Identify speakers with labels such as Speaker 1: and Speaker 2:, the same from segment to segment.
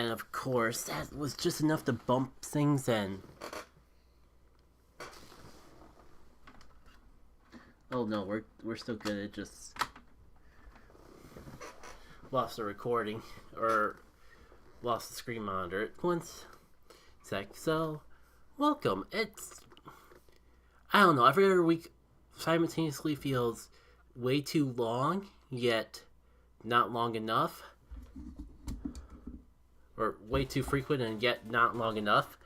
Speaker 1: And of course, that was just enough to bump things in. Oh no, we're still good. It just lost the recording, or lost the screen monitor. Once sec. So, welcome. I don't know. Every other week simultaneously feels way too long, yet not long enough. Or way too frequent and yet not long enough.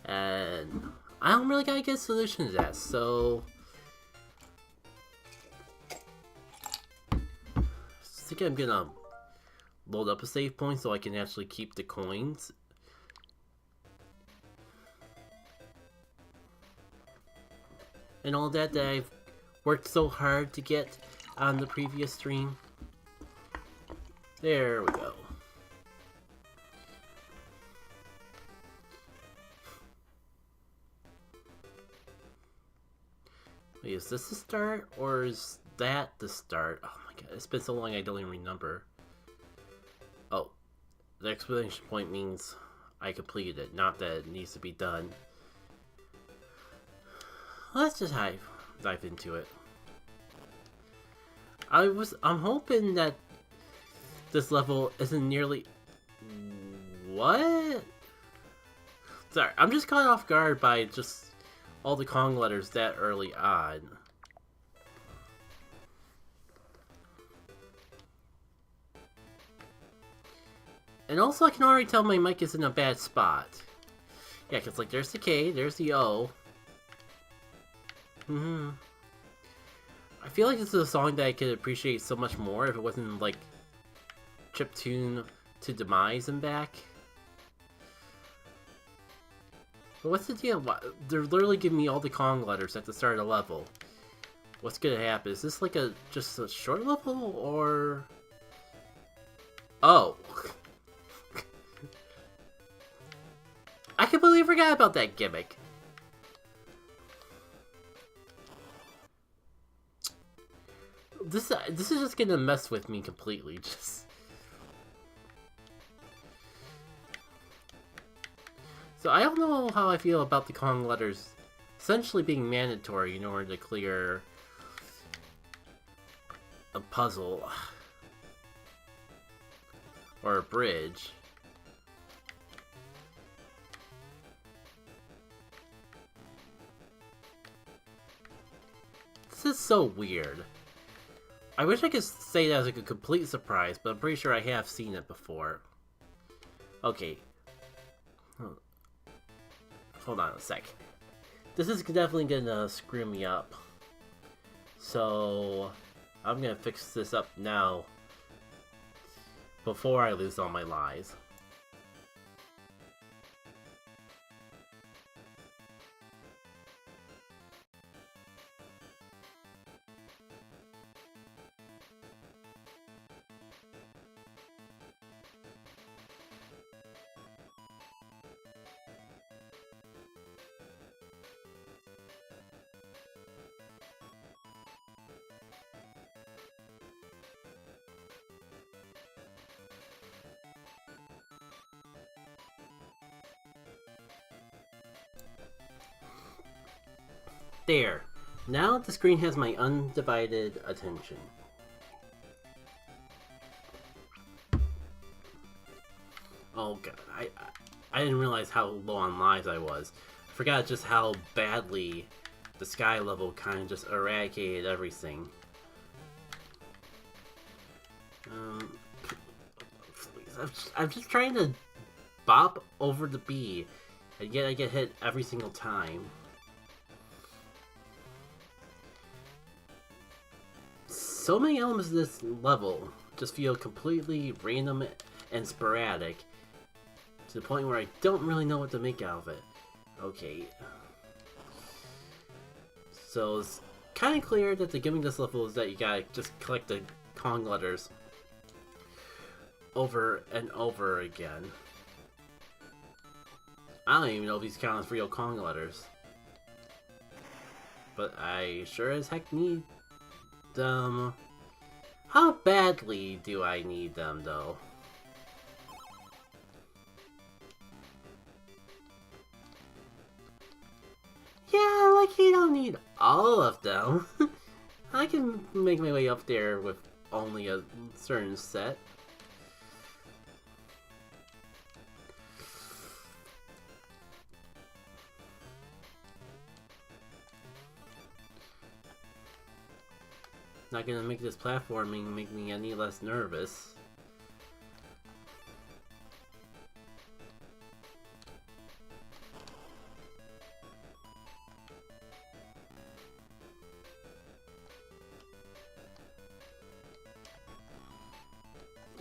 Speaker 1: And I don't really gotta get a solution to that, so I think I'm gonna load up a save point so I can actually keep the coins. And all that I've worked so hard to get on the previous stream. There we go. Wait, is this the start, or is that the start? Oh my god, it's been so long I don't even remember. Oh, the exclamation point means I completed it, not that it needs to be done. Let's just dive into it. I'm hoping that this level isn't nearly... What? Sorry, I'm just caught off guard by just all the Kong letters that early on. And also I can already tell my mic is in a bad spot. Yeah, cause like there's the K, there's the O. I feel like this is a song that I could appreciate so much more if it wasn't like chiptune to Demise and back. But what's the deal? They're literally giving me all the Kong letters at the start of the level. What's gonna happen? Is this like just a short level, or... Oh. I completely forgot about that gimmick. This is just gonna mess with me completely. Just... So I don't know how I feel about the Kong letters essentially being mandatory in order to clear a puzzle or a bridge. This is so weird. I wish I could say that as like a complete surprise, but I'm pretty sure I have seen it before. Okay. Hold on a sec. This is definitely gonna screw me up. So I'm gonna fix this up now before I lose all my lies. There. Now the screen has my undivided attention. Oh god, I didn't realize how low on lives I was. I forgot just how badly the sky level kind of just eradicated everything. I'm just trying to bop over the bee, and yet I get hit every single time. So many elements of this level just feel completely random and sporadic, to the point where I don't really know what to make out of it. Okay. So it's kind of clear that the gimmick this level is that you gotta just collect the Kong letters over and over again. I don't even know if these count as real Kong letters. But I sure as heck need them. How badly do I need them, though? you don't need all of them. I can make my way up there with only a certain set. Not gonna make this platforming make me any less nervous.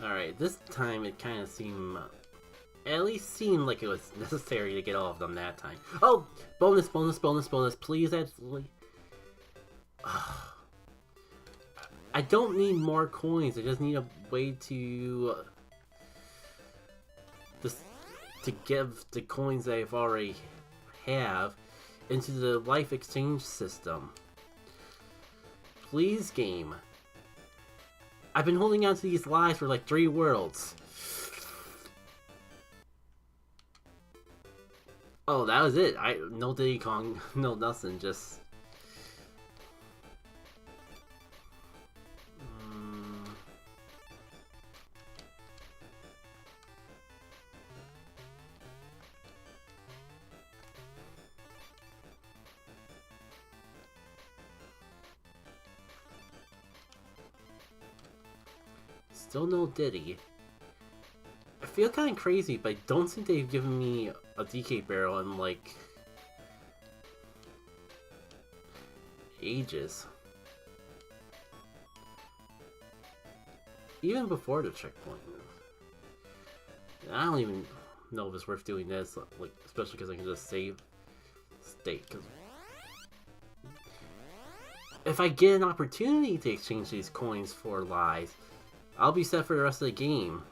Speaker 1: Alright, this time it kind of seemed... At least seemed like it was necessary to get all of them that time. Oh! Bonus, bonus, bonus, bonus. Please, actually... I don't need more coins. I just need a way to... to give the coins I've already have into the life exchange system. Please, game. I've been holding on to these lives for like 3 worlds. Oh, that was it. No Diddy Kong, no nothing, just... Still no Diddy. I feel kind of crazy, but I don't think they've given me a DK barrel in like... ages. Even before the checkpoint. I don't even know if it's worth doing this, like, especially because I can just save state. Cause if I get an opportunity to exchange these coins for lives, I'll be set for the rest of the game.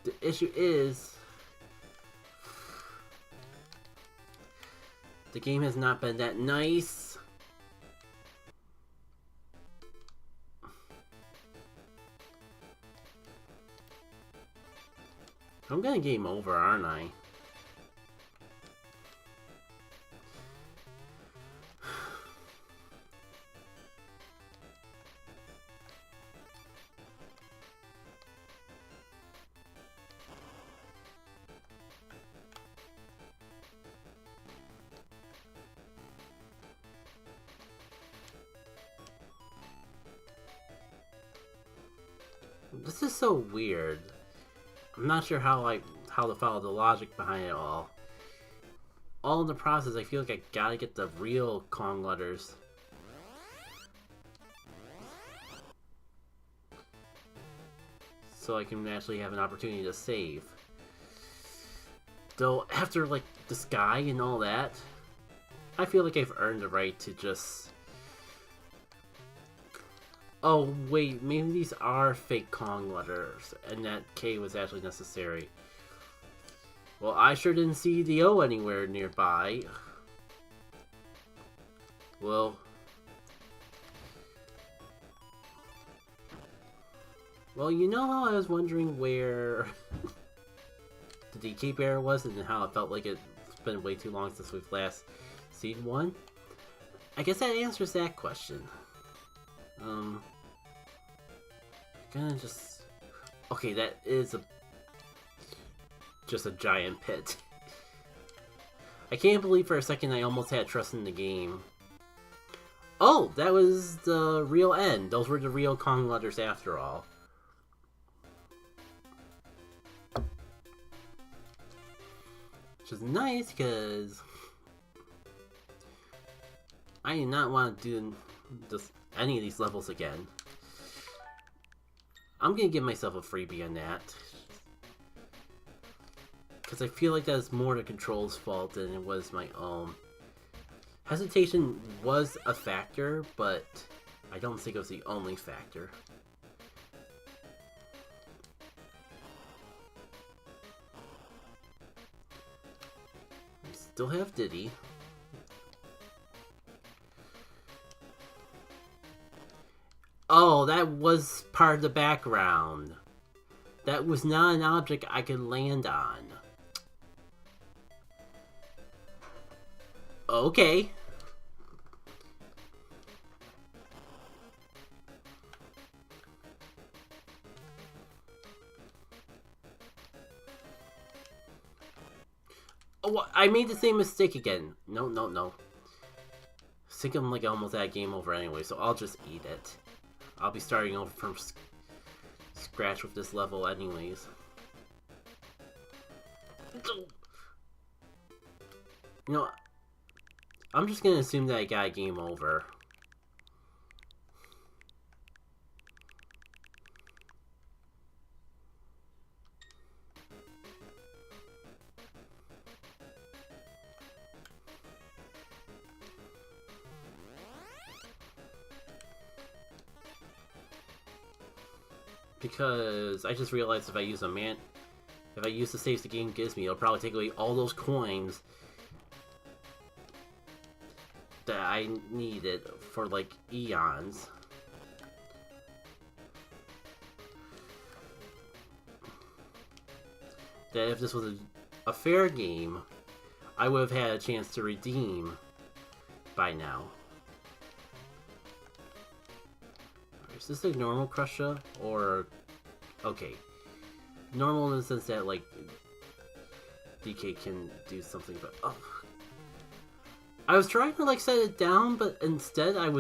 Speaker 1: The issue is... the game has not been that nice. I'm gonna game over, aren't I? This is so weird. I'm not sure how to follow the logic behind it all. All in the process, I feel like I gotta get the real Kong letters. So I can actually have an opportunity to save. Though, after, like, the sky and all that, I feel like I've earned the right to just... Oh, wait, maybe these are fake Kong letters, and that K was actually necessary. Well, I sure didn't see the O anywhere nearby. Well, you know how I was wondering where the DK Bear was, and how it felt like it's been way too long since we've last seen one? I guess that answers that question. Gonna just... Okay, that is just a giant pit. I can't believe for a second I almost had trust in the game. Oh, that was the real end. Those were the real Kong letters after all. Which is nice, because I do not want to do just any of these levels again. I'm gonna give myself a freebie on that. Because I feel like that's more the control's fault than it was my own. Hesitation was a factor, but I don't think it was the only factor. I still have Diddy. Oh, that was part of the background. That was not an object I could land on. Okay. Oh, I made the same mistake again. No, no, no. I think I'm like almost at game over anyway, so I'll just eat it. I'll be starting over from scratch with this level anyways. You know, I'm just gonna assume that I got a game over. Because I just realized if I use the saves the game gives me, it'll probably take away all those coins that I needed for like eons. That if this was a fair game, I would have had a chance to redeem by now. Is this a normal Crusher or okay? Normal in the sense that like DK can do something, but oh. I was trying to like set it down, but instead I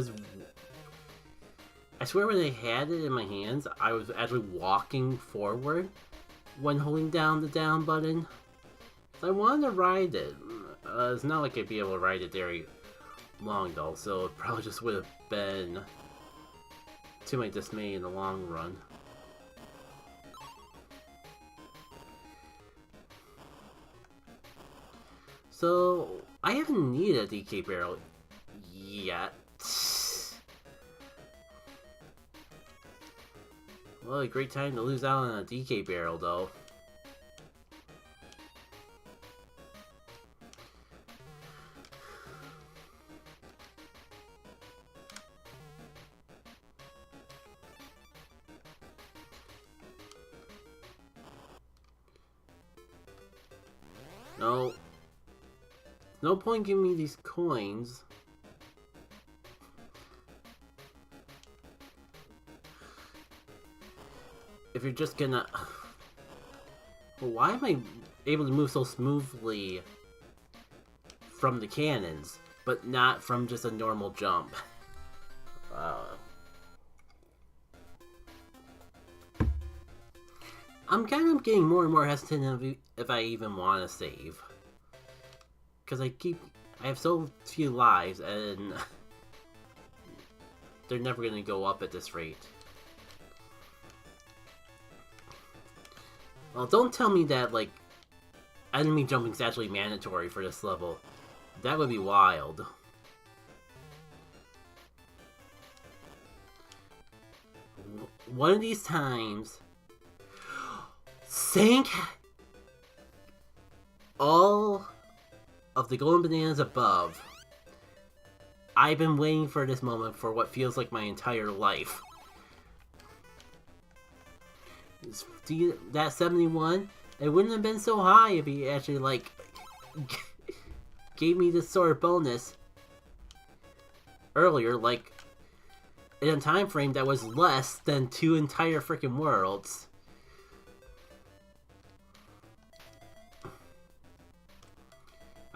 Speaker 1: swear when I had it in my hands, I was actually walking forward when holding down the down button. I wanted to ride it. It's not like I'd be able to ride it very long though, so it probably just would have been to my dismay in the long run. So, I haven't needed a DK barrel yet. Well, a great time to lose out on a DK barrel though. No. No point giving me these coins. If you're just gonna... Well, why am I able to move so smoothly from the cannons, but not from just a normal jump? I'm kind of getting more and more hesitant if I even want to save. Because I have so few lives, and they're never going to go up at this rate. Well, don't tell me that, like, enemy jumping is actually mandatory for this level. That would be wild. One of these times, sink all of the golden bananas above. I've been waiting for this moment for what feels like my entire life. See, that 71, it wouldn't have been so high if he actually, like, gave me this sort of bonus earlier, like, in a time frame that was less than 2 entire freaking worlds.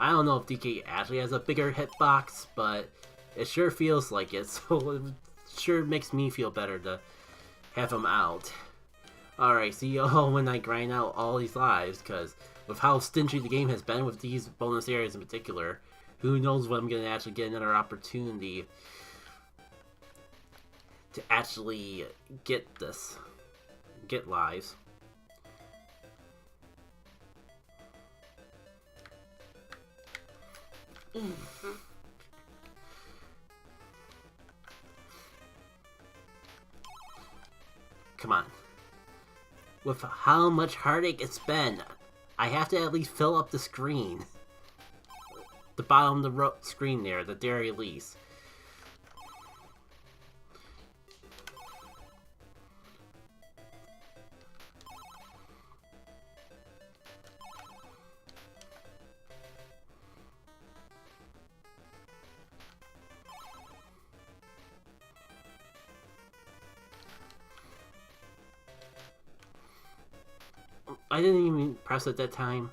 Speaker 1: I don't know if DK actually has a bigger hitbox, but it sure feels like it, so it sure makes me feel better to have him out. Alright, see y'all when I grind out all these lives, because with how stingy the game has been with these bonus areas in particular, who knows when I'm going to actually get another opportunity to actually get lives. Come on. With how much heartache it's been, I have to at least fill up the screen. The bottom of the screen there, the very least. I didn't even press at that time.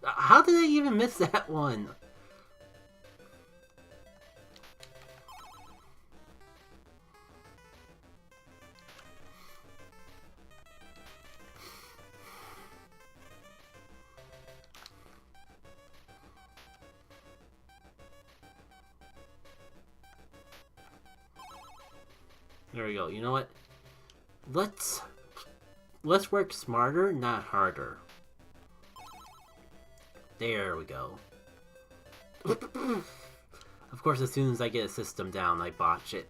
Speaker 1: How did I even miss that one? There we go. You know what? Let's work smarter, not harder. There we go. Of course, as soon as I get a system down, I botch it.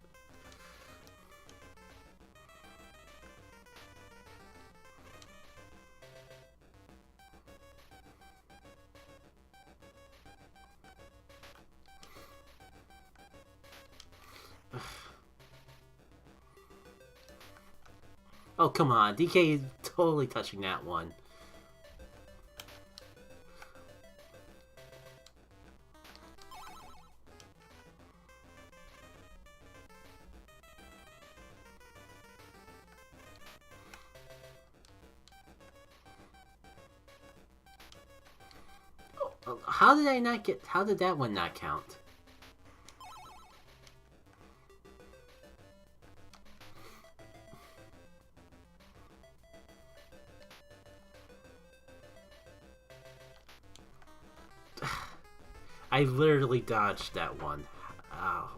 Speaker 1: Oh, come on. DK is totally touching that one. How did I not get... How did that one not count? I literally dodged that one. Ow.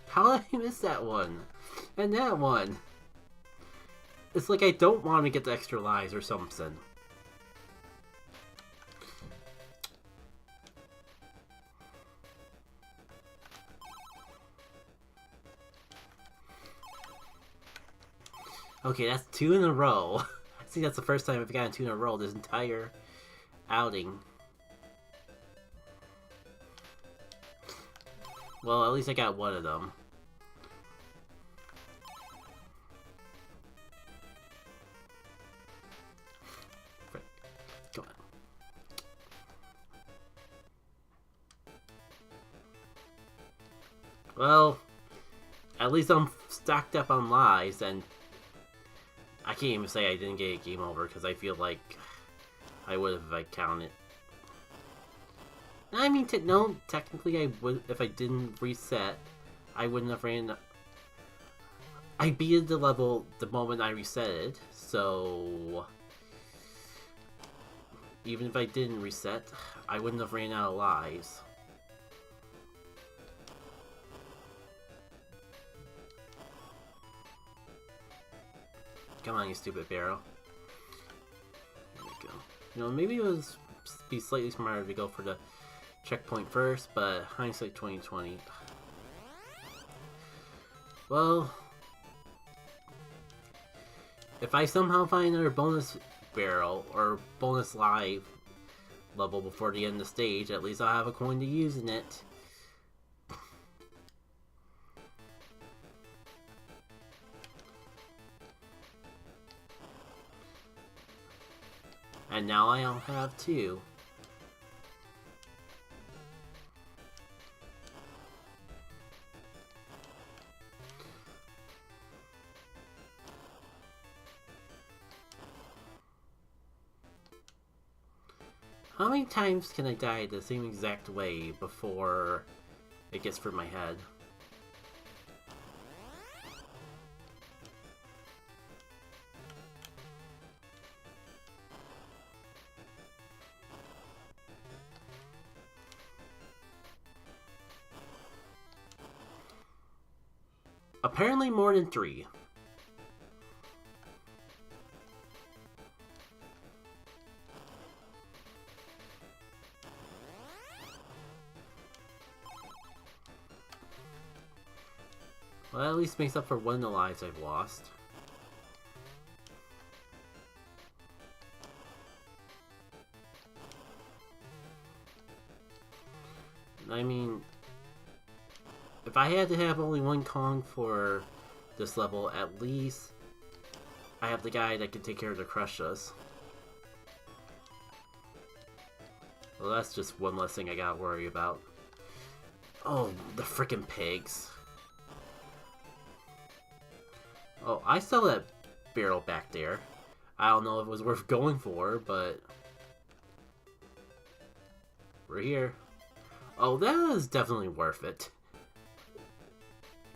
Speaker 1: How did I miss that one? And that one? It's like I don't want to get the extra lives or something. Okay, that's 2 in a row. I think that's the first time I've gotten 2 in a row this entire outing. Well, at least I got one of them. Come on. Well, at least I'm stocked up on lives, and I can't even say I didn't get a game over because I feel like I would have if I counted. I mean, no, technically I would, if I didn't reset, I wouldn't have ran. I beat the level the moment I resetted, so even if I didn't reset, I wouldn't have ran out of lives. Come on, you stupid barrel. There we go. You know, maybe it was be slightly smarter to go for the checkpoint first, but hindsight 2020. Well, if I somehow find another bonus barrel or bonus live level before the end of the stage, at least I'll have a coin to use in it. And now I don't have 2. How many times can I die the same exact way before it gets through my head? Apparently more than 3. Well, that at least makes up for one of the lives I've lost. I mean, if I had to have only one Kong for this level, at least I have the guy that can take care of the Crushas. Well, that's just one less thing I gotta worry about. Oh, the frickin' pigs. Oh, I saw that barrel back there. I don't know if it was worth going for, but we're here. Oh, that is definitely worth it.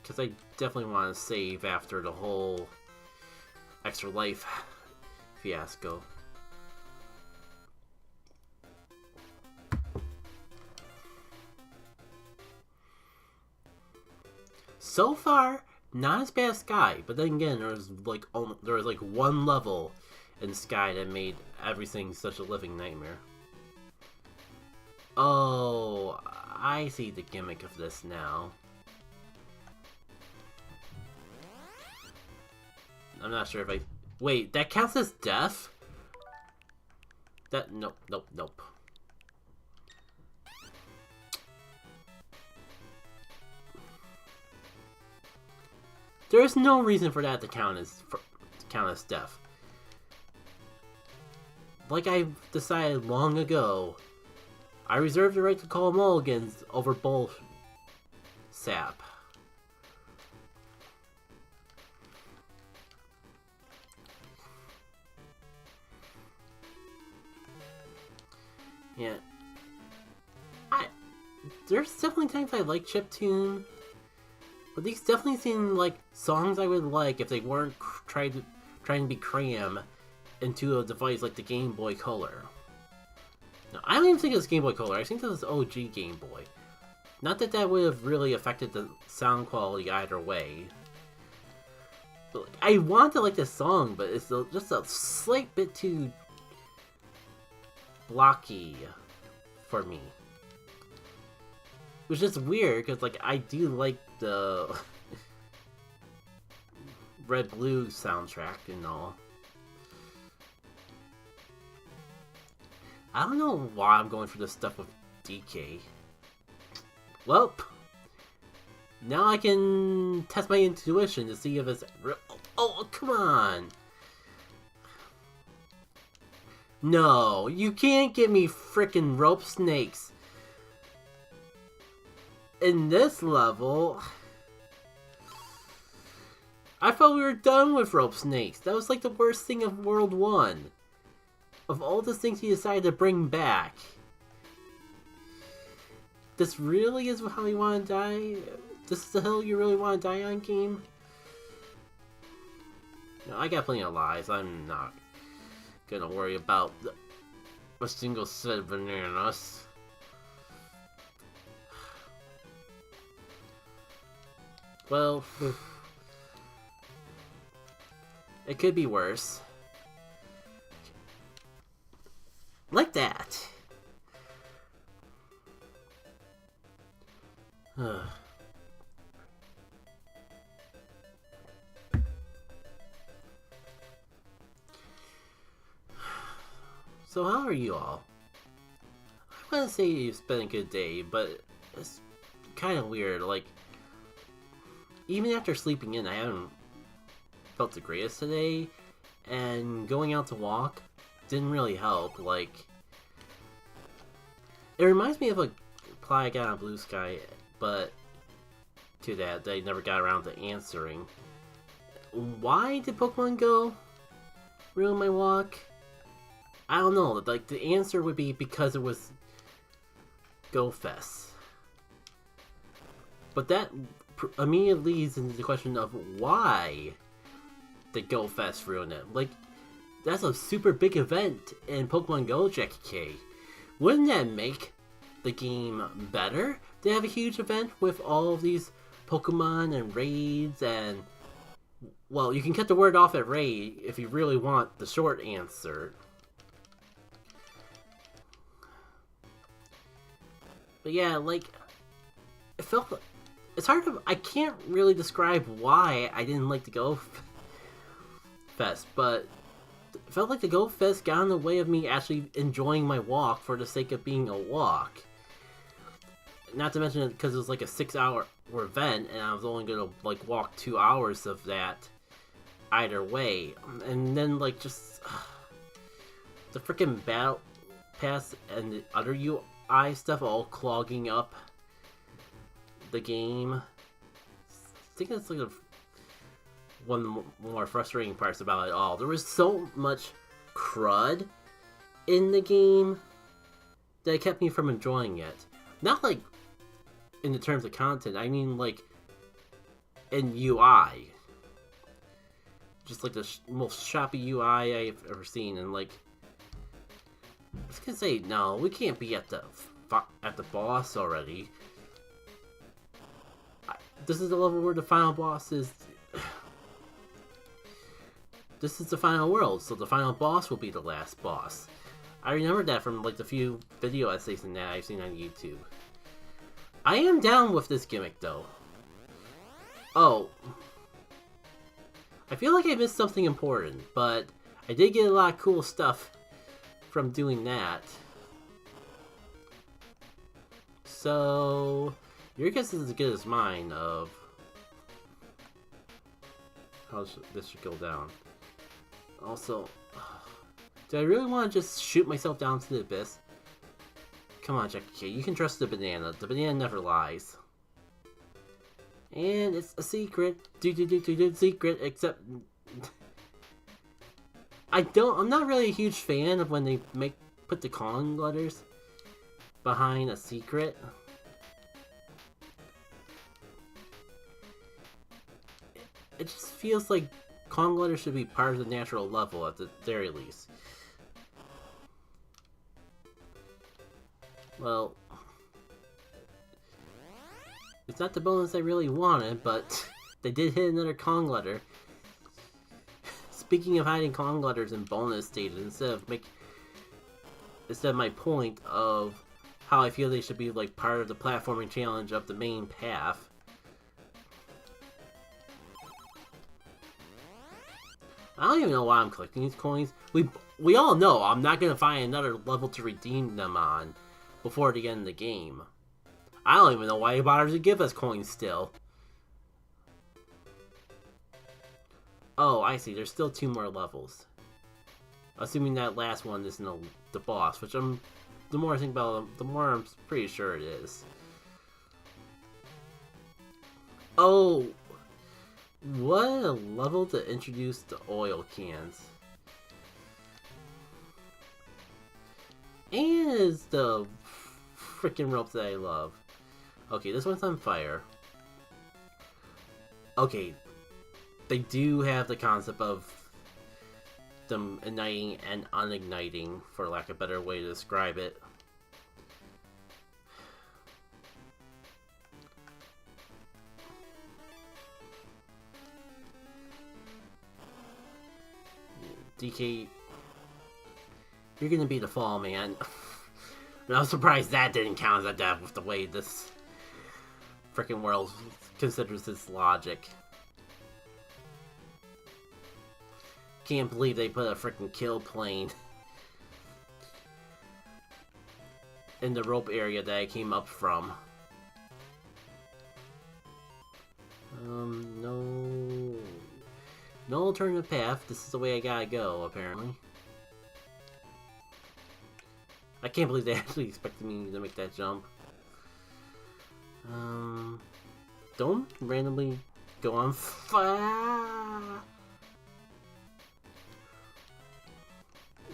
Speaker 1: Because I definitely want to save after the whole extra life fiasco. So far, not as bad as Sky, but then again, there was like one level in Sky that made everything such a living nightmare. Oh, I see the gimmick of this now. I'm not sure if I... Wait, that counts as death? That... Nope, nope, nope. There's no reason for that to count as death. Like I decided long ago, I reserve the right to call mulligans over bull sap. Yeah. There's definitely times I like chiptune, but these definitely seem like songs I would like if they weren't trying to be crammed into a device like the Game Boy Color. Now, I don't even think it was Game Boy Color. I think this was OG Game Boy. Not that that would have really affected the sound quality either way. But, like, I want to like this song, but it's just a slight bit too blocky for me. Which is weird, because like I do like the Red Blue soundtrack and all. I don't know why I'm going for this stuff with DK. Well, now I can test my intuition to see if it's real. Oh, come on! No, you can't give me frickin' rope snakes in this level. I thought we were done with rope snakes. That was like the worst thing of World 1. Of all the things he decided to bring back. This really is how you want to die? This is the hill you really want to die on, game? No, I got plenty of lives. I'm not gonna worry about a single set of bananas. Well, it could be worse. Like that. So how are you all? I want to say it's been a good day, but it's kind of weird. Like, even after sleeping in, I haven't felt the greatest today, and going out to walk didn't really help. Like, it reminds me of a reply I got on Blue Sky, but to that I never got around to answering. Why did Pokemon Go ruin my walk? I don't know. Like, the answer would be because it was Go Fest. But that immediately leads into the question of why did Go Fest ruin it? Like, that's a super big event in Pokemon Go, Jackie K. Wouldn't that make the game better to have a huge event with all of these Pokemon and raids and... Well, you can cut the word off at raid if you really want the short answer. But yeah, like, it felt... It's hard to... I can't really describe why I didn't like the Go Fest, but it felt like the Go Fest got in the way of me actually enjoying my walk for the sake of being a walk. not to mention because it was like a 6-hour event, and I was only gonna like walk 2 hours of that either way, and then like just the freaking battle pass and the other UI stuff all clogging up the game. I think that's like one of the more frustrating parts about it all. There was so much crud in the game that it kept me from enjoying it. Not like in the terms of content, I mean like in UI. Just like the most shoppy UI I've ever seen, and like I was gonna say, no, we can't be at the boss already. This is the level where the final boss is. This is the final world, so the final boss will be the last boss. I remember that from like the few video essays and that I've seen on YouTube. I am down with this gimmick though. Oh. I feel like I missed something important, but I did get a lot of cool stuff from doing that. So, your guess is as good as mine of how this should go down. Also, do I really want to just shoot myself down to the abyss? Come on, Jackie K, you can trust the banana. The banana never lies. And it's a secret. Secret, except I'm not really a huge fan of when they put the calling letters behind a secret. It just feels like calling letters should be part of the natural level at the very least. Well, it's not the bonus I really wanted, but they did hit another Kong letter. Speaking of hiding Kong letters in bonus stages, instead of my point of how I feel they should be like part of the platforming challenge of the main path. I don't even know why I'm collecting these coins. We all know I'm not gonna find another level to redeem them on before the end of the game. I don't even know why he bothers to give us coins still. Oh, I see. There's still 2 more levels. Assuming that last one isn't the boss, which the more I think about it, the more I'm pretty sure it is. Oh! What a level to introduce the oil cans. And it's the freaking rope that I love. Okay, this one's on fire. Okay, they do have the concept of them igniting and unigniting, for lack of a better way to describe it. DK, you're gonna be the fall, man. And I'm surprised that didn't count as a death with the way this freaking world considers this logic. Can't believe they put a freaking kill plane in the rope area that I came up from. No alternative path. This is the way I gotta go, apparently. I can't believe they actually expected me to make that jump. Don't randomly go on fire.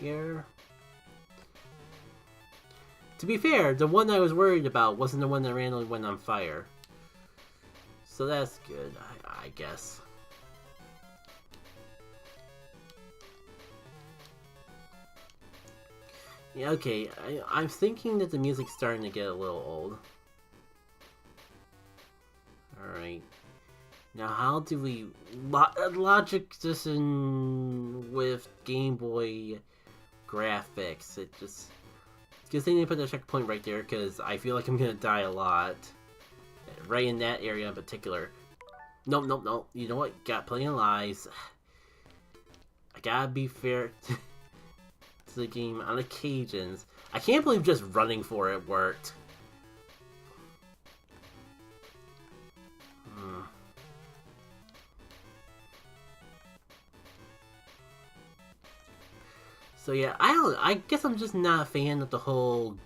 Speaker 1: Here. To be fair, the one I was worried about wasn't the one that randomly went on fire. So that's good, I guess. Yeah, okay, I'm thinking that the music's starting to get a little old. Alright. Now how do we logic this in with Game Boy graphics? It just... It's a good thing they put the checkpoint right there, because I feel like I'm gonna die a lot. Right in that area in particular. Nope. You know what? Got plenty of lies. I gotta be fair to the game on occasions. I can't believe just running for it worked. So yeah, I guess I'm just not a fan of the whole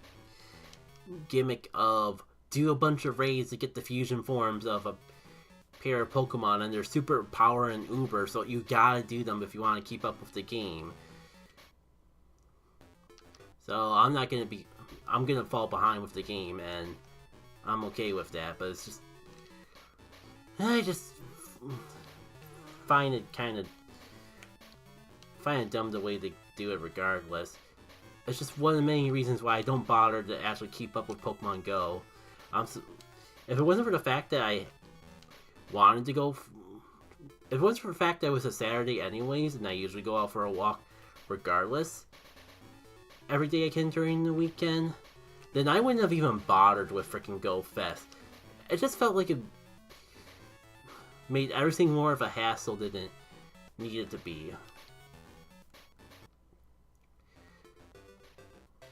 Speaker 1: gimmick of do a bunch of raids to get the fusion forms of a pair of Pokemon and they're super power and uber, so you gotta do them if you want to keep up with the game. So I'm gonna fall behind with the game, and I'm okay with that, but it's just, I just find it dumb the way they do it regardless. It's just one of the many reasons why I don't bother to actually keep up with Pokemon Go. If it wasn't for the fact that I wanted to go, if it wasn't for the fact that it was a Saturday anyways, and I usually go out for a walk regardless, every day I can during the weekend, then I wouldn't have even bothered with freaking Go Fest. It just felt like it made everything more of a hassle than it needed to be.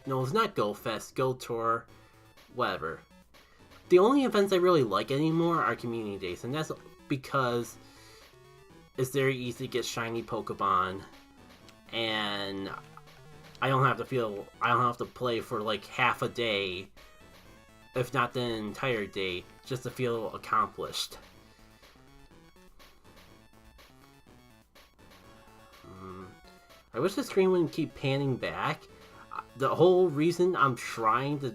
Speaker 1: No, it's not Go Fest, Go Tour, whatever. The only events I really like anymore are community days, and that's because it's very easy to get shiny Pokemon, and I don't have to play for like half a day, if not the entire day, just to feel accomplished. I wish the screen wouldn't keep panning back. The whole reason I'm trying to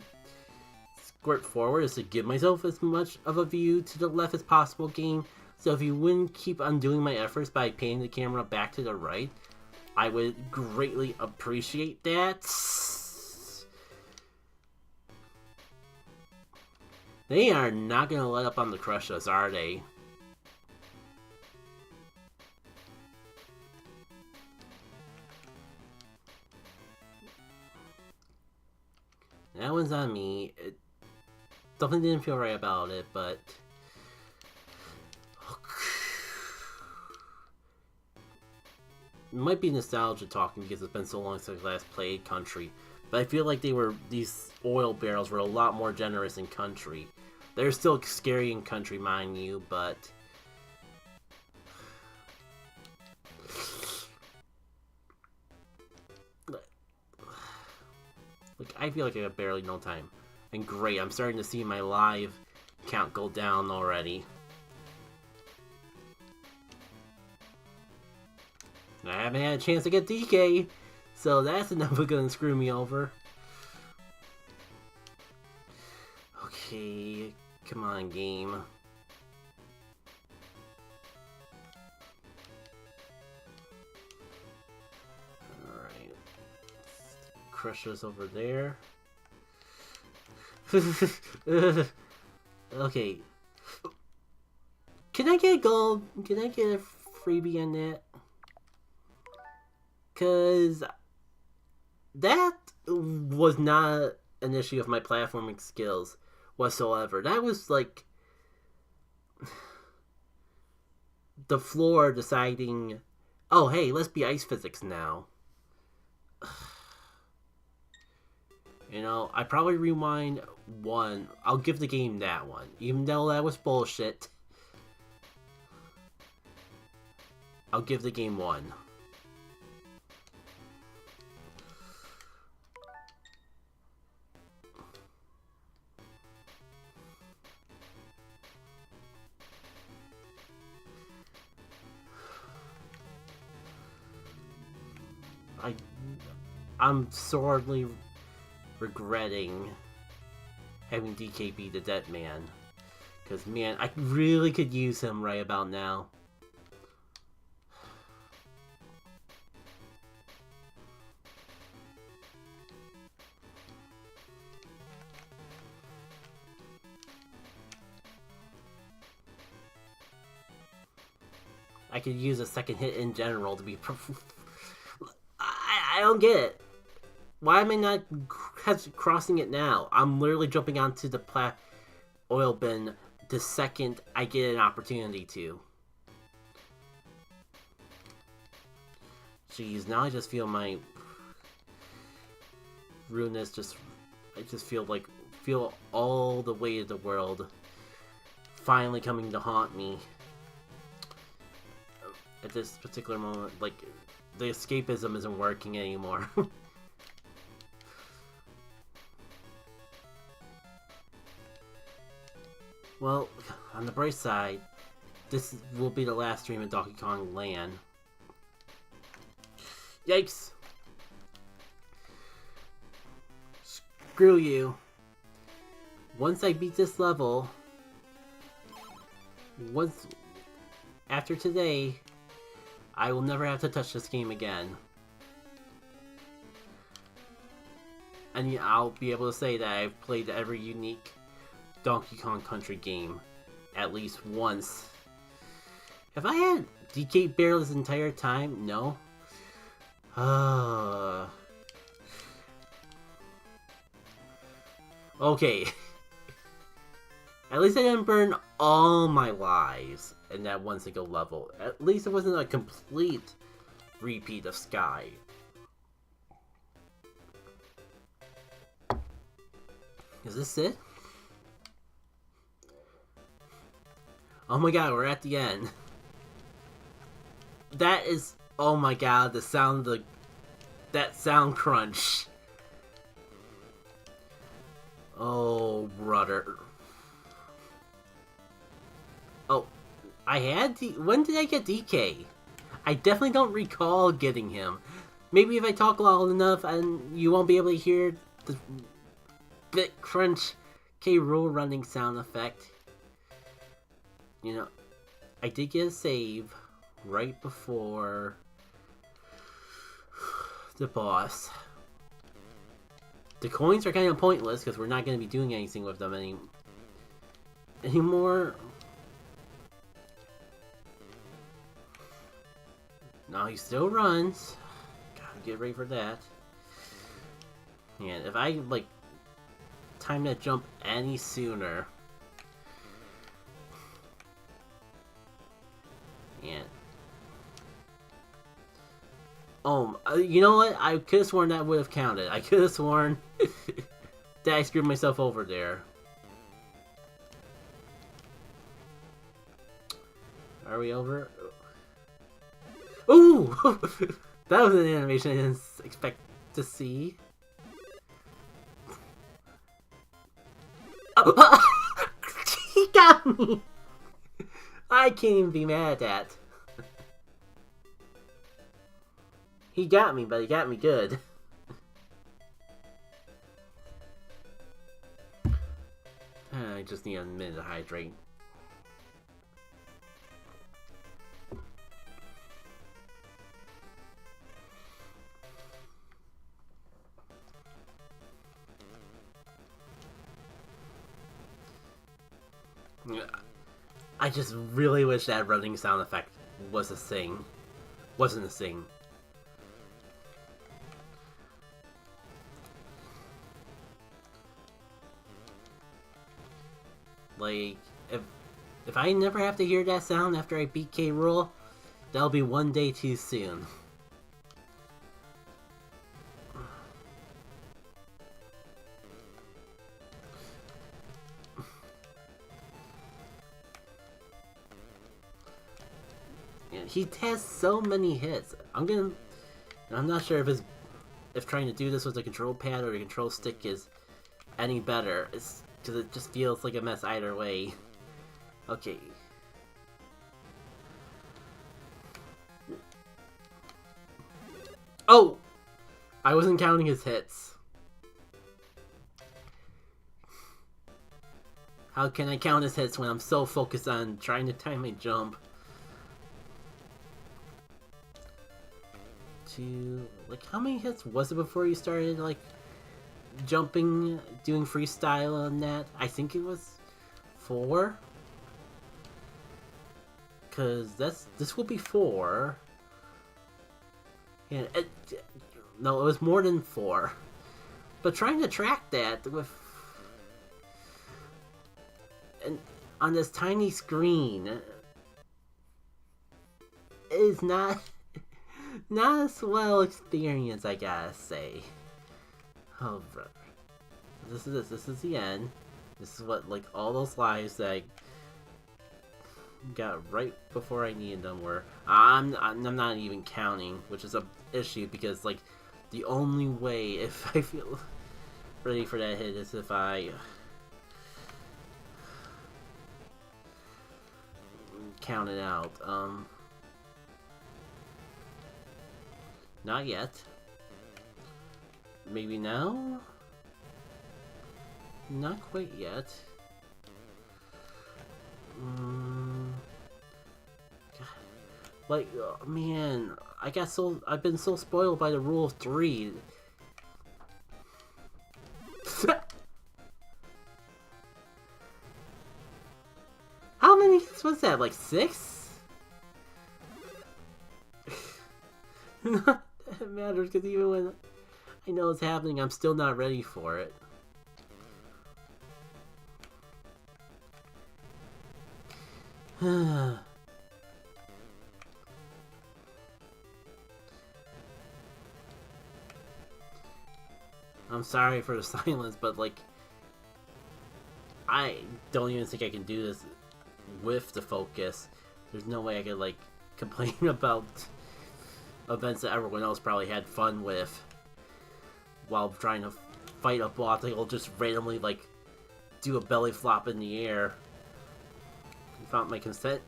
Speaker 1: squirt forward is to give myself as much of a view to the left as possible, game. So if you wouldn't keep undoing my efforts by panning the camera back to the right, I would greatly appreciate that. They are not gonna let up on the crush us, are they? That one's on me. Something didn't feel right about it, but it might be nostalgia talking because it's been so long since I last played Country. But I feel like these oil barrels were a lot more generous in Country. They're still scary in Country, mind you, but like, I feel like I have barely no time. And great, I'm starting to see my live count go down already. I haven't had a chance to get DK, so that's enough of gonna screw me over. Okay, come on, game. Alright. Crushers over there. Okay. Can I get a gold? Can I get a freebie on that? Because that was not an issue of my platforming skills whatsoever. That was like the floor deciding, oh hey, let's be ice physics now. You know, I probably rewind one. I'll give the game that one, even though that was bullshit. I'll give the game one. I'm sorely regretting having DK be the dead man. Because, man, I really could use him right about now. I could use a second hit in general to be... I don't get it. Why am I not crossing it now? I'm literally jumping onto the oil bin the second I get an opportunity to. Jeez, now I just feel my rudeness I just feel all the weight of the world finally coming to haunt me at this particular moment. Like, the escapism isn't working anymore. Well, on the bright side, this will be the last stream of Donkey Kong Land. Yikes! Screw you. Once I beat this level, after today, I will never have to touch this game again. And I'll be able to say that I've played every unique Donkey Kong Country game at least once. Have I had DK Barrel this entire time? No. Okay. At least I didn't burn all my lives in that one single level. At least it wasn't a complete repeat of Sky. Is this it? Oh my god, we're at the end. That is... Oh my god, the sound of that sound crunch. Oh, brother. Oh, I had when did I get DK? I definitely don't recall getting him. Maybe if I talk loud enough and you won't be able to hear the bit crunch K. Rool running sound effect. You know, I did get a save right before the boss. The coins are kind of pointless because we're not going to be doing anything with them anymore. No, he still runs. Gotta get ready for that. And if I, like, time that jump any sooner... And... you know what? I could have sworn that would have counted. I could have sworn that I screwed myself over there. Are we over? Ooh! That was an animation I didn't expect to see. Oh, he got me! I can't even be mad at that. He got me, but he got me good. I just need a minute to hydrate. I just really wish that running sound effect was a thing. Wasn't a thing. Like, if I never have to hear that sound after I beat K. Rool, that'll be one day too soon. And he has so many hits. I'm not sure if trying to do this with a control pad or a control stick is any better. It's because it just feels like a mess either way. Okay. Oh! I wasn't counting his hits. How can I count his hits when I'm so focused on trying to time my jump? Like, how many hits was it before you started, like, jumping, doing freestyle on that? I think it was 4. Cause this will be 4. And no, it was more than 4. But trying to track that with on this tiny screen is not a swell experience, I gotta say. Oh, brother. This is the end. This is what, like, all those lives that got right before I needed them were... I'm not even counting, which is a issue because, like, the only way if I feel ready for that hit is if I count it out. Not yet. Maybe now? Not quite yet. Like, oh, man, I've been so spoiled by the rule of 3. How many hits was that? Like 6? Not that matters, because even when I know it's happening, I'm still not ready for it. I'm sorry for the silence, but like, I don't even think I can do this with the focus. There's no way I could like complain about events that everyone else probably had fun with while trying to fight a boss. Like, I'll just randomly like do a belly flop in the air without my consent.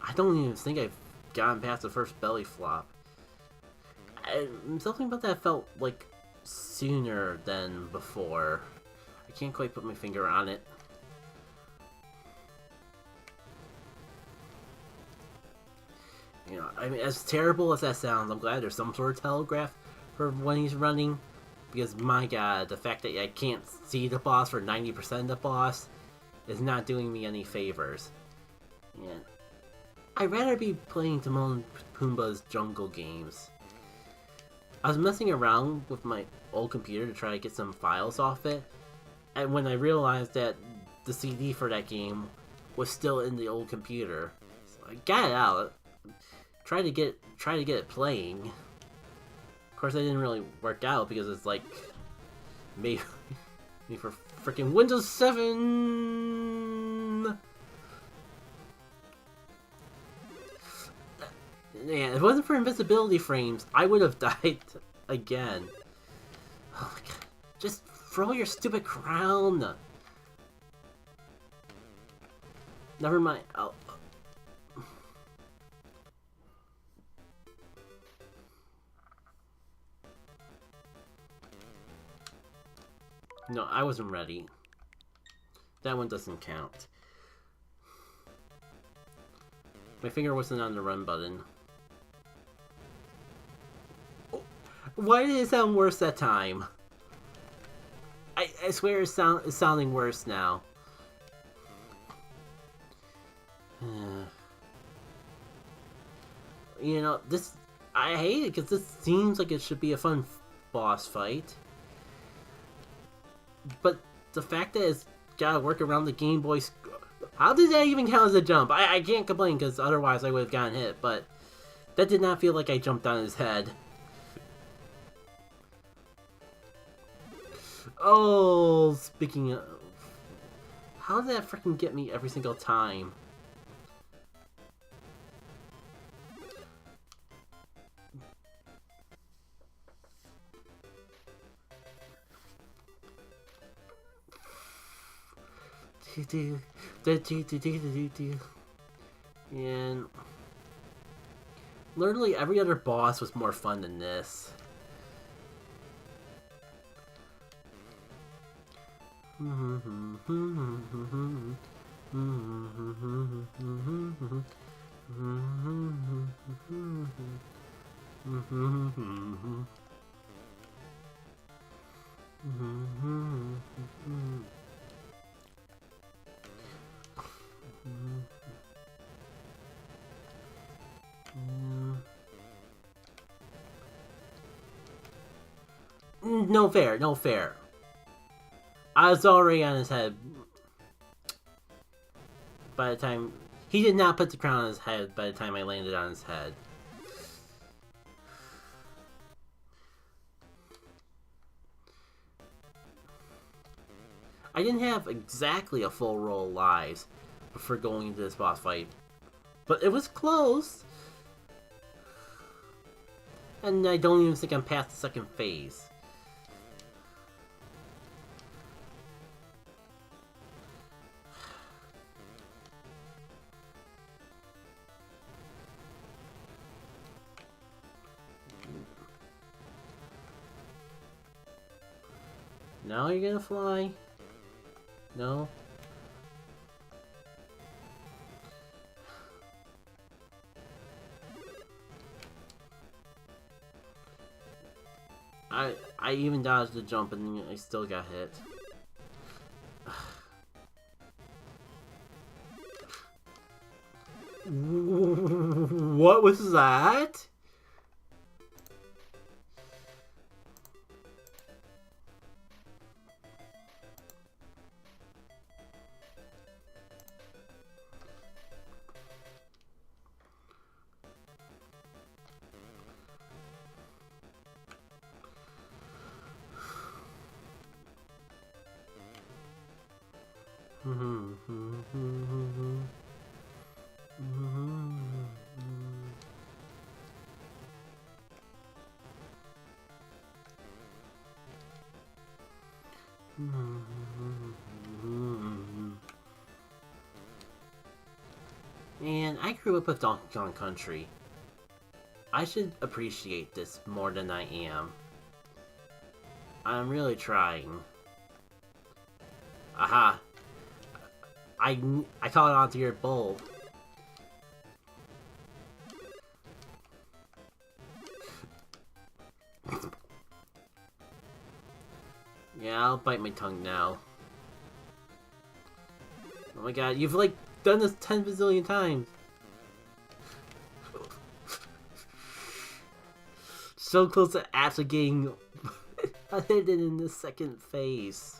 Speaker 1: I don't even think I've gotten past the first belly flop. Something about that felt like sooner than before. I can't quite put my finger on it. You know, I mean, as terrible as that sounds, I'm glad there's some sort of telegraph for when he's running. Because, my god, the fact that I can't see the boss for 90% of the boss is not doing me any favors. Yeah. I'd rather be playing Timon and Pumbaa's jungle games. I was messing around with my old computer to try to get some files off it, and when I realized that the CD for that game was still in the old computer, so I got it out. Tried to get it playing. Of course, that didn't really work out because it's like maybe for freaking Windows 7. Man, if it wasn't for invisibility frames, I would have died again. Oh my god. Just throw your stupid crown! Never mind. No, I wasn't ready. That one doesn't count. My finger wasn't on the run button. Why did it sound worse that time? I swear it's sounding worse now. You know, I hate it because this seems like it should be a fun boss fight. But the fact that it's gotta work around the Game Boy... How did that even count as a jump? I can't complain because otherwise I would have gotten hit, but that did not feel like I jumped on his head. Oh, speaking of... How did that freaking get me every single time? And literally every other boss was more fun than this. no fair, no fair. I was already on his head by the time... He did not put the crown on his head by the time I landed on his head. I didn't have exactly a full roll of lives before going into this boss fight. But it was close. And I don't even think I'm past the second phase. Now you're gonna fly? No? I even dodged the jump and I still got hit. What was that? Man, I grew up with Donkey Kong Country. I should appreciate this more than I am. I'm really trying. Aha! I caught onto your bowl. Yeah, I'll bite my tongue now. Oh my god, you've like done this 10 bazillion times. So close to actually getting hidden in the second phase.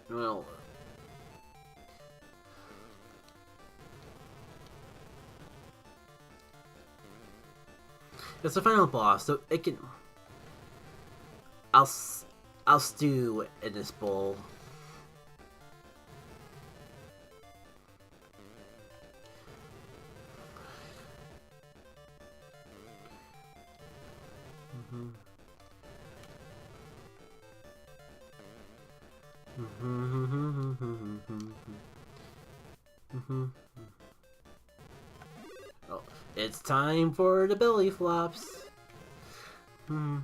Speaker 1: Well, it's the final boss, so it can. I'll stew in this bowl. Oh, it's time for the belly flops. Now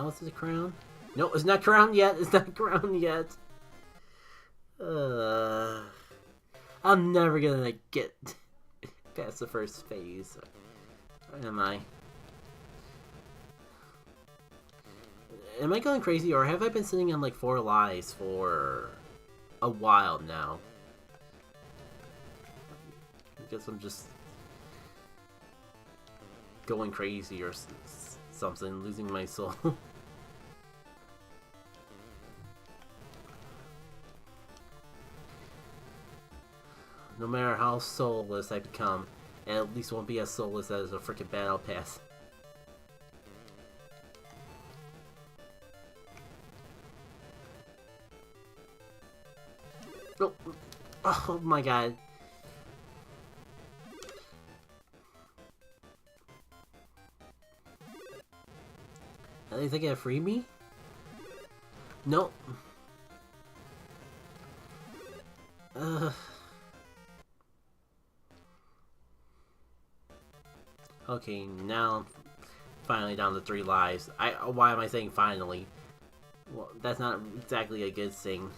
Speaker 1: it's the crown. No, it's not crowned yet. It's not crowned yet. I'm never gonna get past the first phase. Or am I? Am I going crazy, or have I been sitting on like 4 lives for a while now? I guess I'm just going crazy or something, losing my soul. No matter how soulless I become, it at least won't be as soulless as a freaking battle pass. Oh, oh my god. Are they thinking of free me? Nope. Okay, now I'm finally down to 3 lives. Why am I saying finally? Well, that's not exactly a good thing.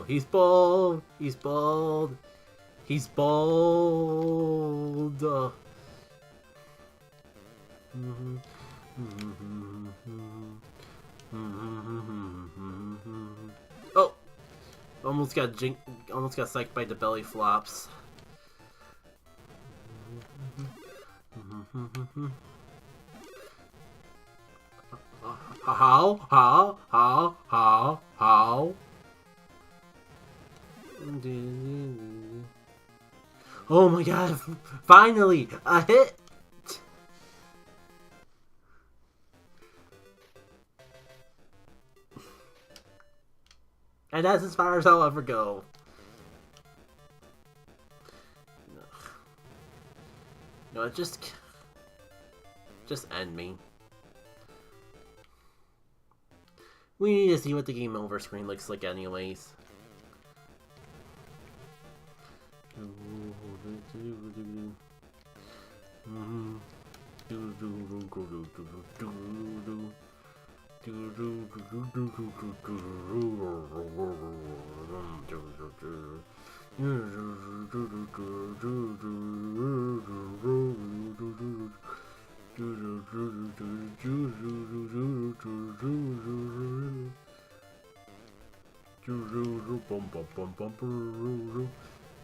Speaker 1: He's bald. He's bald. He's bald. Oh, almost got psyched by the belly flops. How? Oh my god, finally, a hit! And that's as far as I'll ever go. No, just end me. We need to see what the game over screen looks like anyways.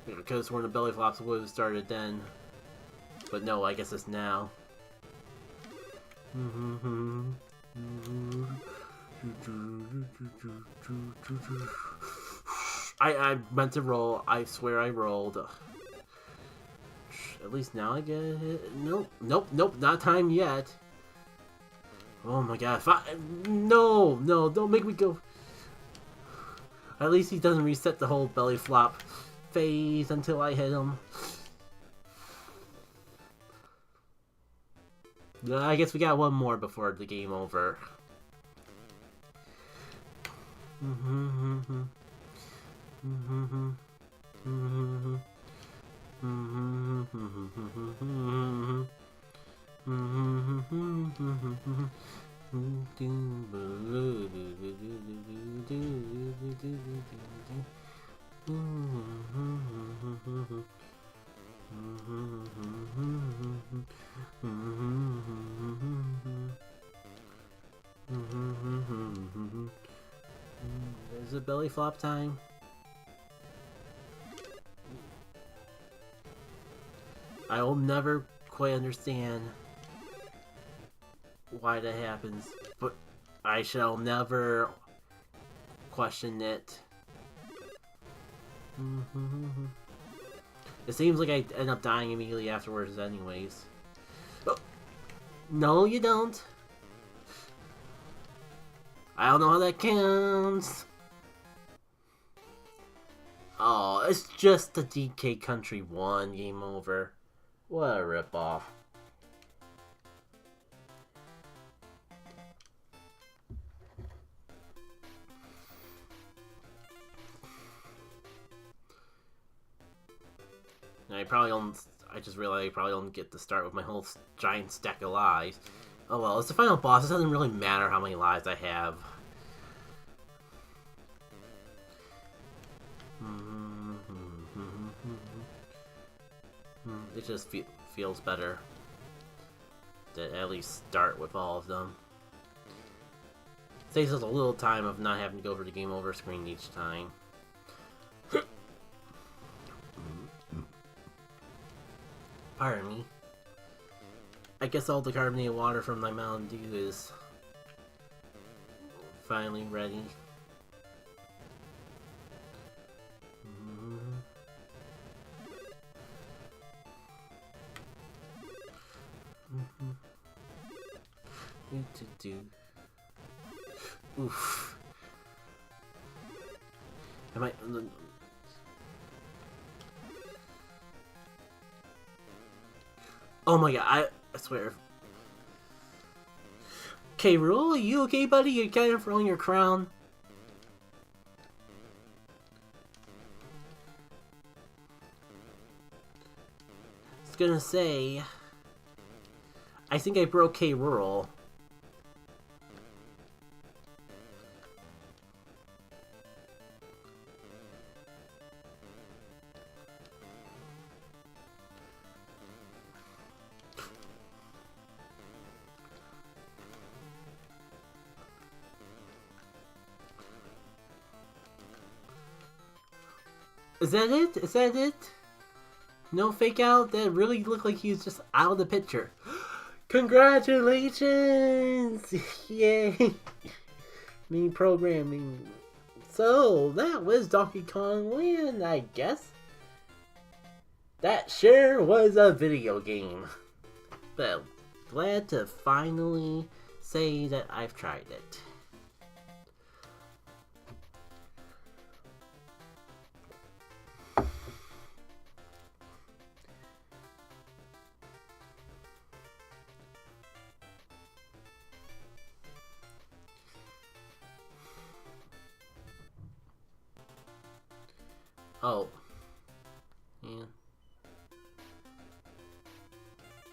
Speaker 1: Because when the belly flops would have started then. But no, I guess it's now. I meant to roll. I swear I rolled. At least now I get a hit. Nope, not time yet. Oh my god. No, don't make me go. At least he doesn't reset the whole belly flop phase until I hit him. I guess we got one more before the game over. Is it belly flop time? I will never quite understand why that happens, but I shall never question it. It seems like I end up dying immediately afterwards anyways. Oh, no, you don't. I don't know how that counts. Oh, it's just the DK Country 1 game over. What a ripoff. I just realized I probably don't get to start with my whole giant stack of lives. Oh well, it's the final boss. It doesn't really matter how many lives I have. It just feels better to at least start with all of them. Saves us a little time of not having to go over the game over screen each time. Pardon me. I guess all the carbonated water from my Mountain Dew is finally ready. Oof. Am I... Oh my god, I swear. Okay, Rule, are you okay, buddy? You're kind of throwing your crown. gonna say, I think I broke K. Rural. Is that it? Is that it? No fake out? That really looked like he was just out of the picture. Congratulations! Yay! Me programming. So, that was Donkey Kong Land, I guess. That sure was a video game. But glad to finally say that I've tried it. Oh. Yeah.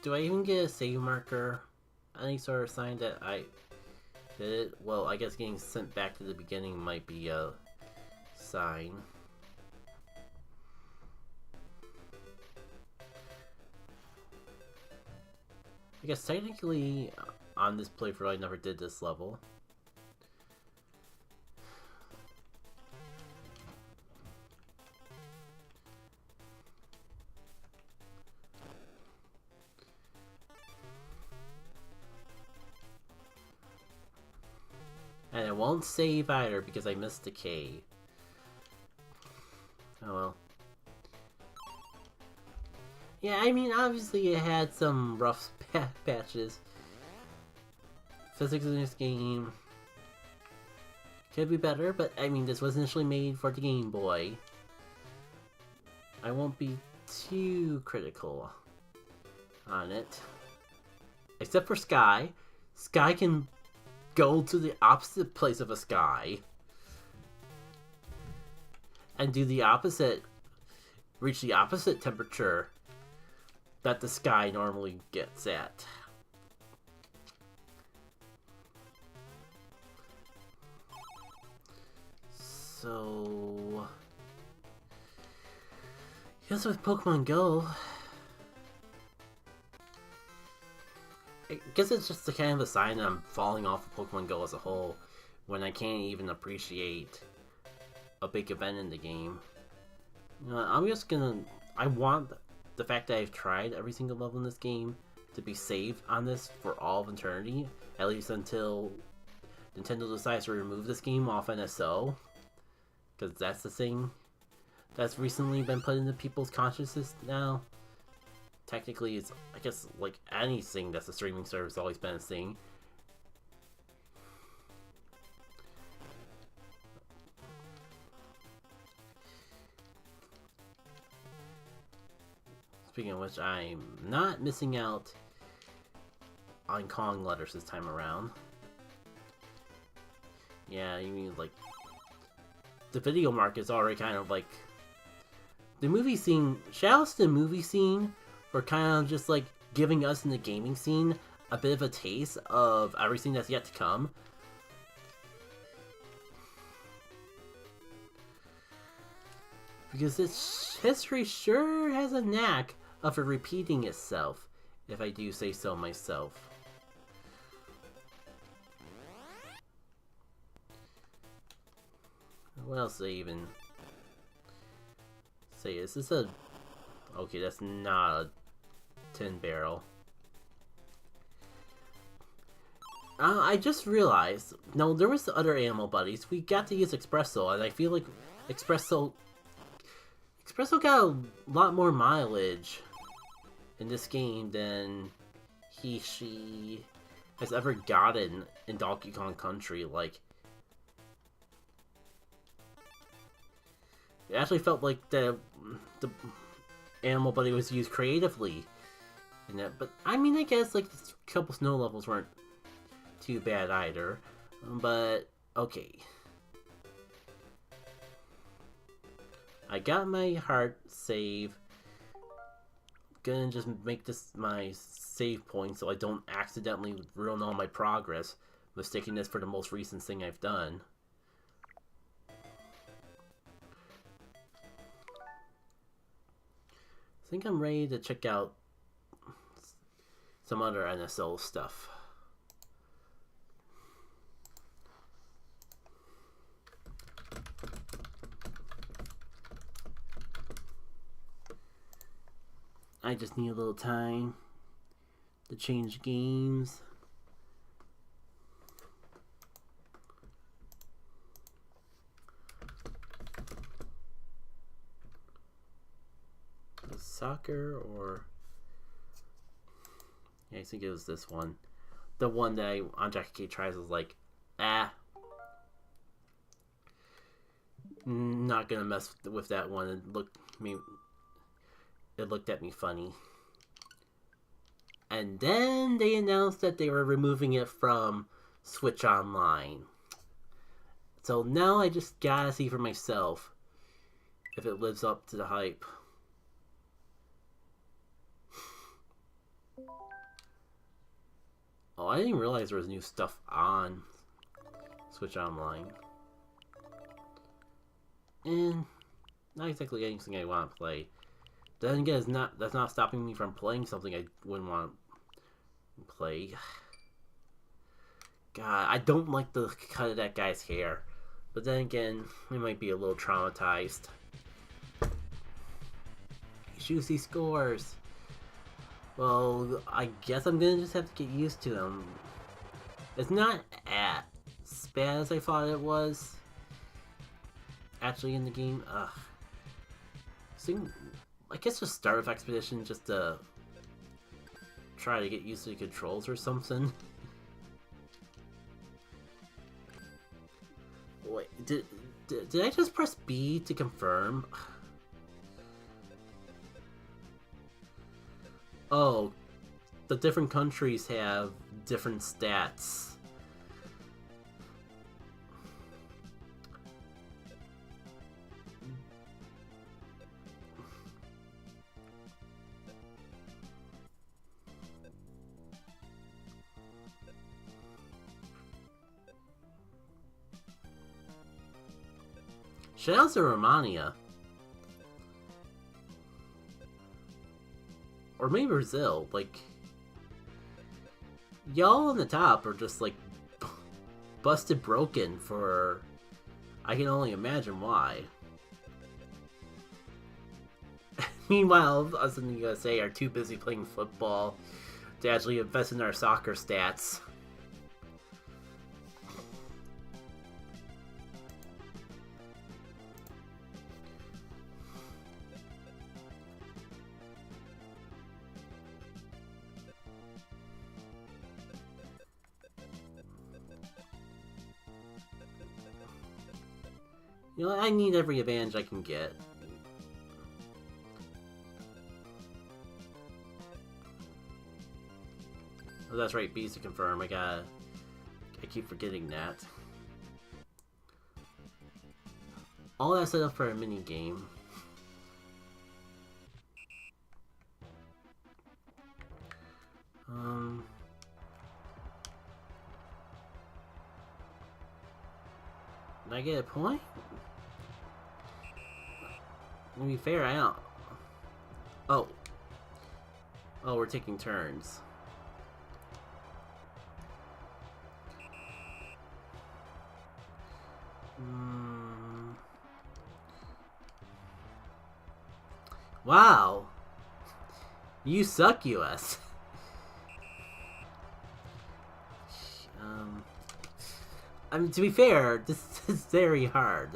Speaker 1: Do I even get a save marker? Any sort of sign that I did it? Well, I guess getting sent back to the beginning might be a sign. I guess technically on this playthrough I never did this level. And it won't save either because I missed the K. Oh well. Yeah, I mean, obviously it had some rough patches. Physics in this game could be better, but I mean, this was initially made for the Game Boy. I won't be too critical on it. Except for Sky. Sky can go to the opposite place of a sky and do the opposite, reach the opposite temperature that the sky normally gets at. So, yes, with Pokemon Go, I guess it's just a kind of a sign that I'm falling off of Pokemon Go as a whole when I can't even appreciate a big event in the game. You know, I'm just gonna... I want the fact that I've tried every single level in this game to be saved on this for all of eternity, at least until Nintendo decides to remove this game off NSO, because that's the thing that's recently been put into people's consciousness now. Technically, it's, I guess, like anything that's a streaming service always been a thing. Speaking of which, I'm not missing out on Kong letters this time around. Yeah, you mean, like, the video market's already kind of like... The movie scene, shoutouts to the movie scene, for kind of just like giving us in the gaming scene a bit of a taste of everything that's yet to come. Because this history sure has a knack of repeating itself, if I do say so myself. What else do I even say? Is this a... Okay, that's not a tin barrel. I just realized, no, there was the other animal buddies. We got to use Espresso, and I feel like Espresso got a lot more mileage in this game than she has ever gotten in Donkey Kong Country. Like, it actually felt like the animal buddy was used creatively in that. But I mean, I guess like a couple snow levels weren't too bad either. But okay, I got my heart save. gonna just make this my save point so I don't accidentally ruin all my progress, mistaking this for the most recent thing I've done. I think I'm ready to check out some other NSO stuff. I just need a little time to change games. Soccer or... yeah, I think it was this one. The one that on Jackie K tries was like, not gonna mess with that one. It looked at me funny. And then they announced that they were removing it from Switch Online. So now I just gotta see for myself if it lives up to the hype. Oh, I didn't realize there was new stuff on Switch Online. And not exactly anything I want to play. Then again, that's not stopping me from playing something I wouldn't want to play. God, I don't like the cut of that guy's hair. But then again, I might be a little traumatized. Juicy scores. Well, I guess I'm gonna just have to get used to him. It's not as bad as I thought it was. Actually, in the game, I guess just start with Expedition just to try to get used to the controls or something. Wait, did I just press B to confirm? Oh, the different countries have different stats. Shout out to Romania. Or maybe Brazil, like... y'all on the top are just, like, busted broken for... I can only imagine why. Meanwhile, us in the USA are too busy playing football to actually invest in our soccer stats. You know, I need every advantage I can get. Oh, that's right, B's to confirm. I keep forgetting that. All that set up for a mini game. Did I get a point? To be fair, I don't... Oh. Oh, we're taking turns. Wow. You suck, US. I mean, to be fair, this is very hard.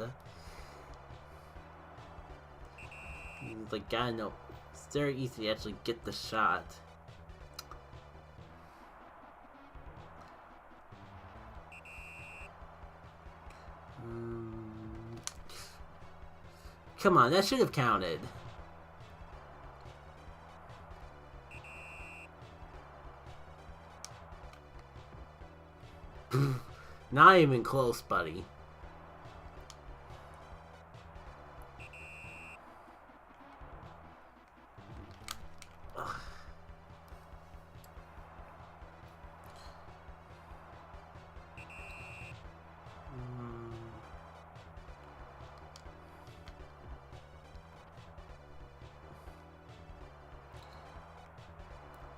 Speaker 1: Like, God, no. It's very easy to actually get the shot. Come on, that should have counted. Not even close, buddy. Ugh.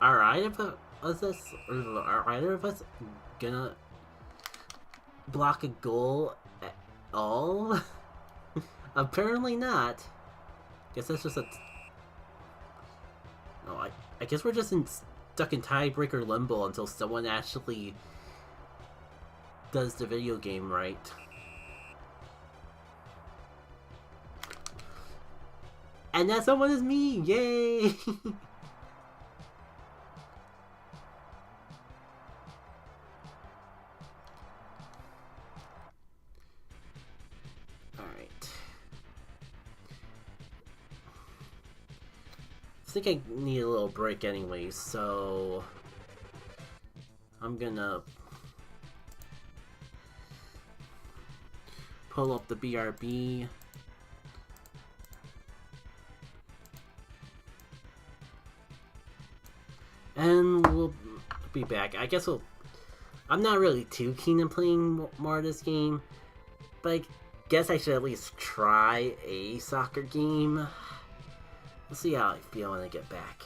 Speaker 1: Are either of us gonna block a goal at all? Apparently not. Guess that's just a. No, I guess we're just stuck in tiebreaker limbo until someone actually does the video game right. And that someone is me! Yay! Alright. I think I need a little break anyway, so I'm gonna pull up the BRB. And we'll be back. I guess I'm not really too keen on playing more of this game, but I guess I should at least try a soccer game. We'll see how I feel when I get back.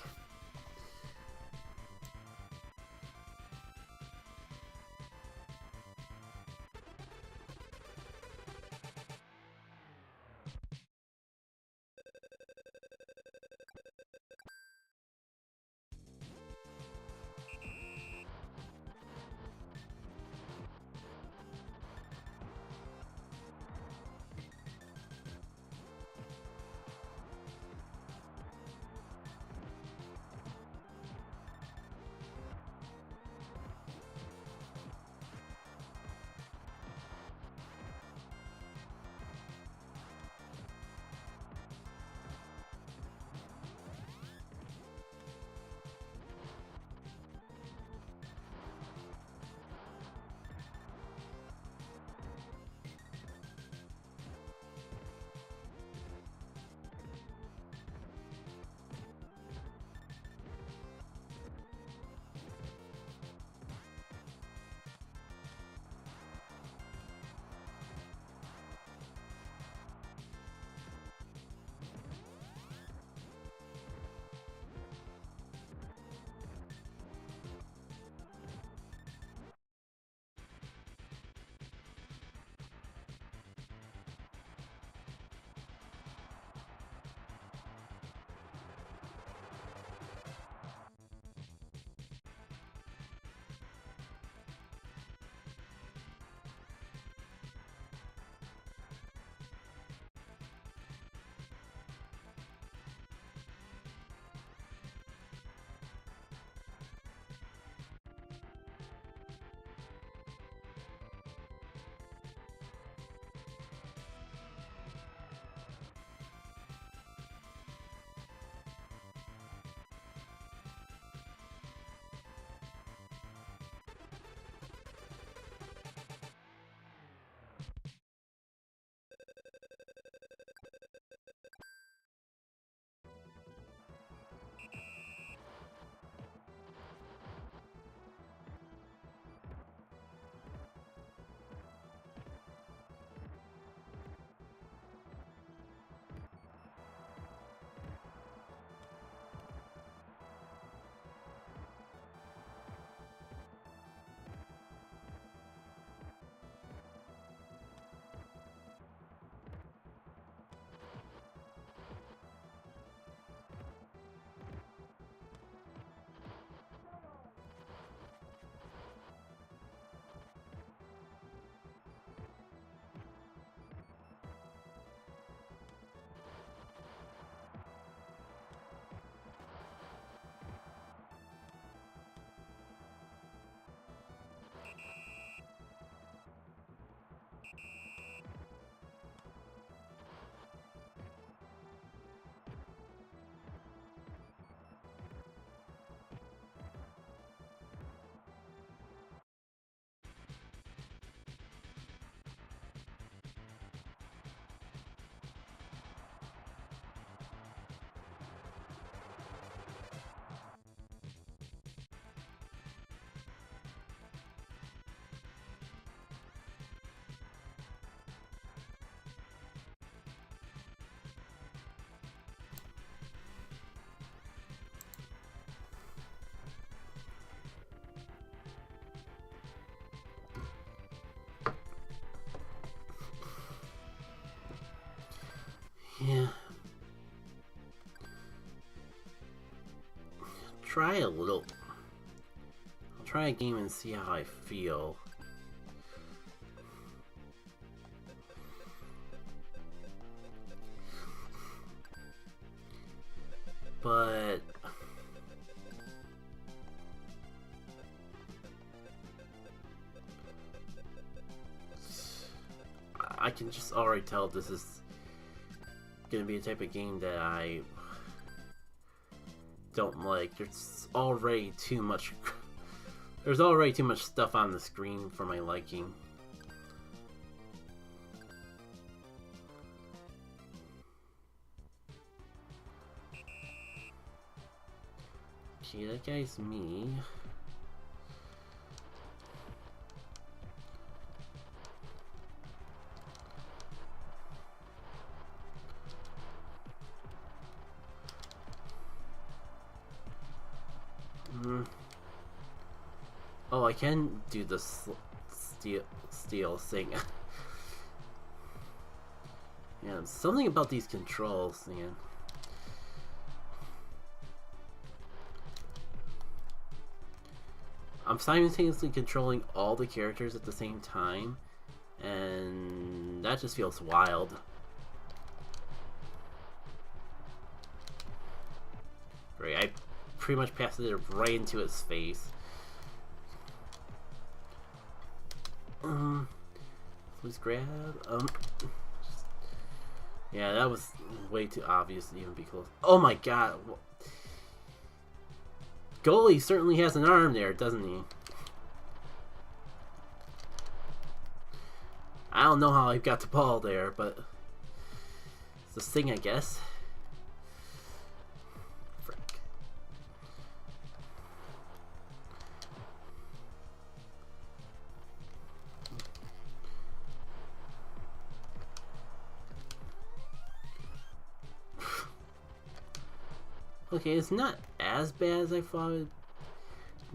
Speaker 1: Yeah. Try a little. I'll try a game and see how I feel. But I can just already tell this is gonna be a type of game that I don't like. There's already too much. There's already too much stuff on the screen for my liking. Okay, that guy's me. Oh, I can do the steel thing. Yeah, something about these controls, man. I'm simultaneously controlling all the characters at the same time, and that just feels wild. Great, I pretty much passed it right into his face. Please grab. Yeah, that was way too obvious to even be close. Oh my god. Goalie certainly has an arm there, doesn't he? I don't know how I got the ball there, but it's this thing, I guess. Frick. Okay, it's not as bad as I thought it would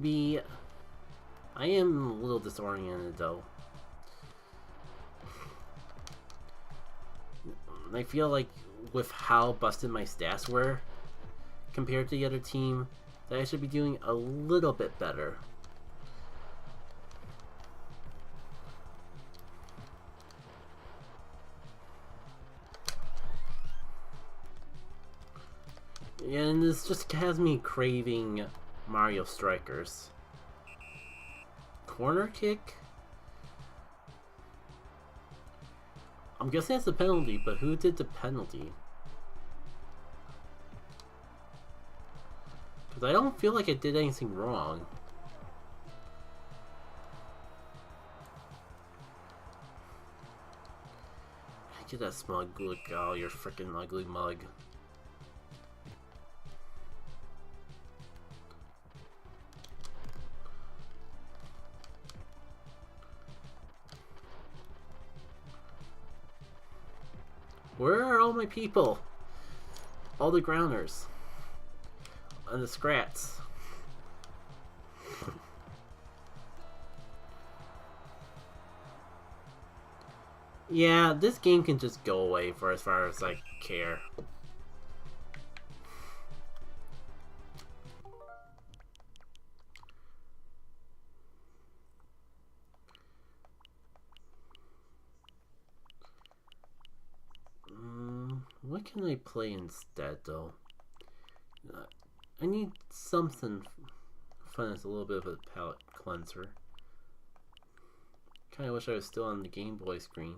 Speaker 1: be. I am a little disoriented though. I feel like with how busted my stats were compared to the other team, that I should be doing a little bit better. And this just has me craving Mario Strikers. Corner kick? I'm guessing that's the penalty, but who did the penalty? Because I don't feel like I did anything wrong. Get that smug look, oh, you're freaking ugly mug. Where are all my people? All the grounders. And the scrats. Yeah, this game can just go away for as far as I care. What can I play instead, though? I need something fun that's a little bit of a palate cleanser. Kinda wish I was still on the Game Boy screen.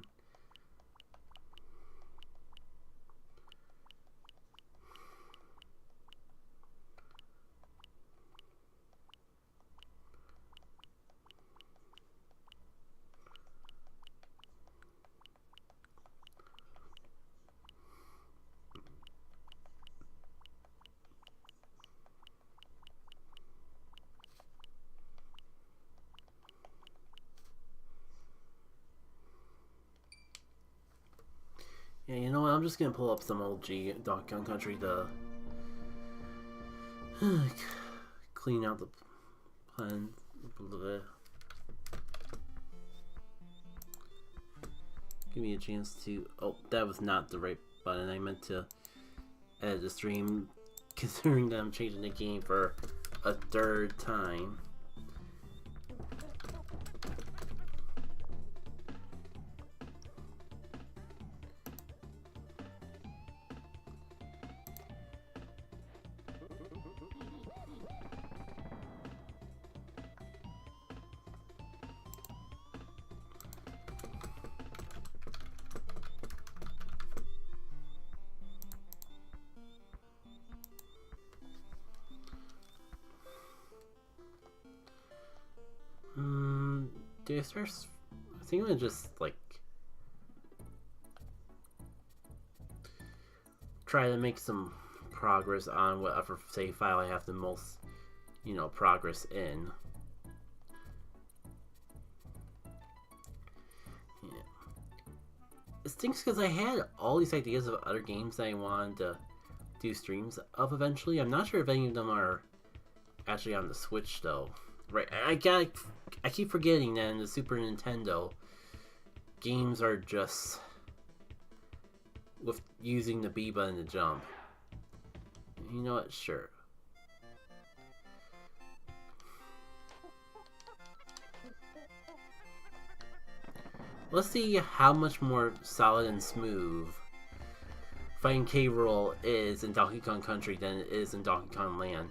Speaker 1: Yeah, you know what? I'm just gonna pull up some old Donkey Kong Country to clean out the plan. Give me a chance to. Oh, that was not the right button. I meant to edit the stream, considering that I'm changing the game for a third time. I think I'm gonna just like try to make some progress on whatever save file I have the most, progress in. Yeah. It stinks because I had all these ideas of other games that I wanted to do streams of eventually. I'm not sure if any of them are actually on the Switch though. Right, I keep forgetting that in the Super Nintendo, games are just with using the B button to jump. You know what? Sure. Let's see how much more solid and smooth fighting K. Rool is in Donkey Kong Country than it is in Donkey Kong Land.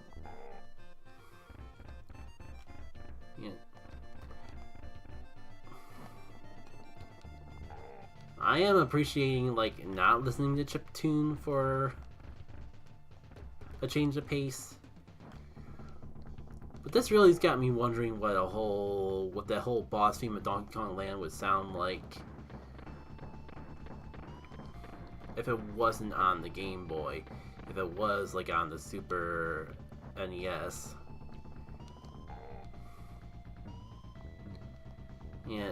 Speaker 1: Yeah. I am appreciating, like, not listening to chiptune for a change of pace. But this really's got me wondering what that whole boss theme of Donkey Kong Land would sound like if it wasn't on the Game Boy. If it was, like, on the Super NES. Yeah,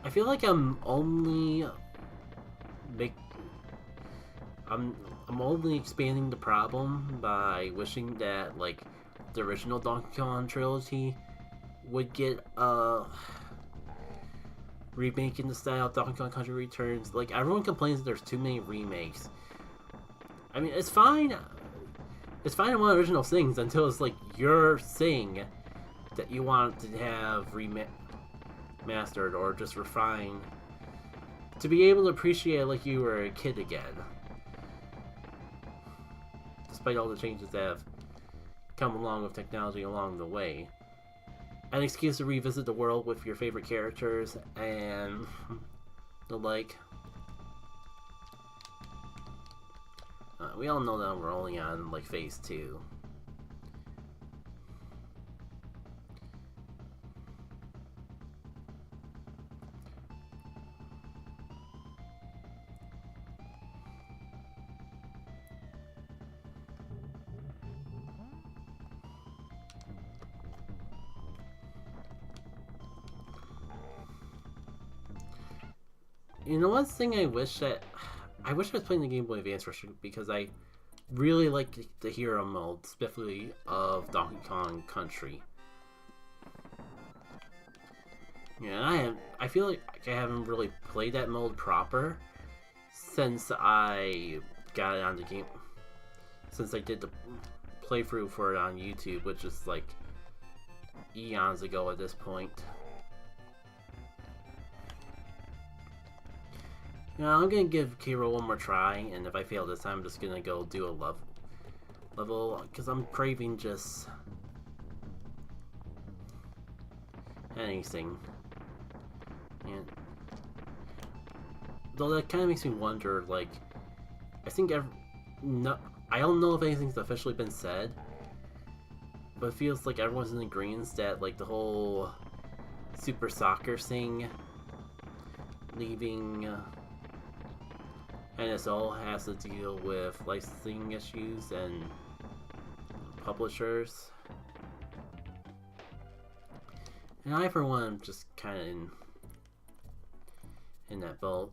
Speaker 1: I feel like I'm only expanding the problem by wishing that, like, the original Donkey Kong trilogy would get a remake in the style of Donkey Kong Country Returns. Like, everyone complains that there's too many remakes. I mean, it's fine. It's fine in one of the original things until it's like your thing that you want to have remastered or just refined to be able to appreciate it like you were a kid again, despite all the changes that have come along with technology along the way. An excuse to revisit the world with your favorite characters and the like. We all know that we're only on like phase 2. You know, one thing I wish I was playing the Game Boy Advance version because I really like the hero mode, specifically of Donkey Kong Country. Yeah, I feel like I haven't really played that mode proper since I got it on the game. Since I did the playthrough for it on YouTube, which is like eons ago at this point. I'm gonna give K. Rool one more try, and if I fail this time, I'm just gonna go do a level, because I'm craving just anything. And though that kind of makes me wonder, like, I think I don't know if anything's officially been said, but it feels like everyone's in agreement that, like, the whole Super Soccer thing leaving NSO has to deal with licensing issues and publishers. And I, for one, am just kind of in that boat.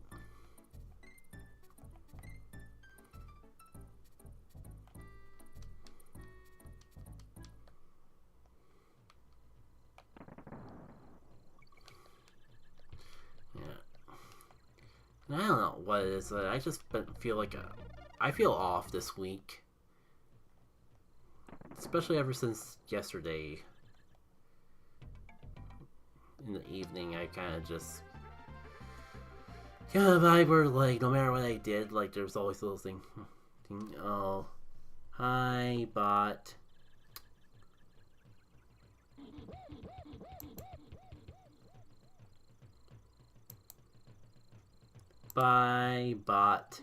Speaker 1: I don't know what it is. I just feel like I feel off this week. Especially ever since yesterday. In the evening, I kind of just... Yeah, the vibe where, like, no matter what I did, like, there's always a little thing. Oh. Hi, bot. Bye, bot.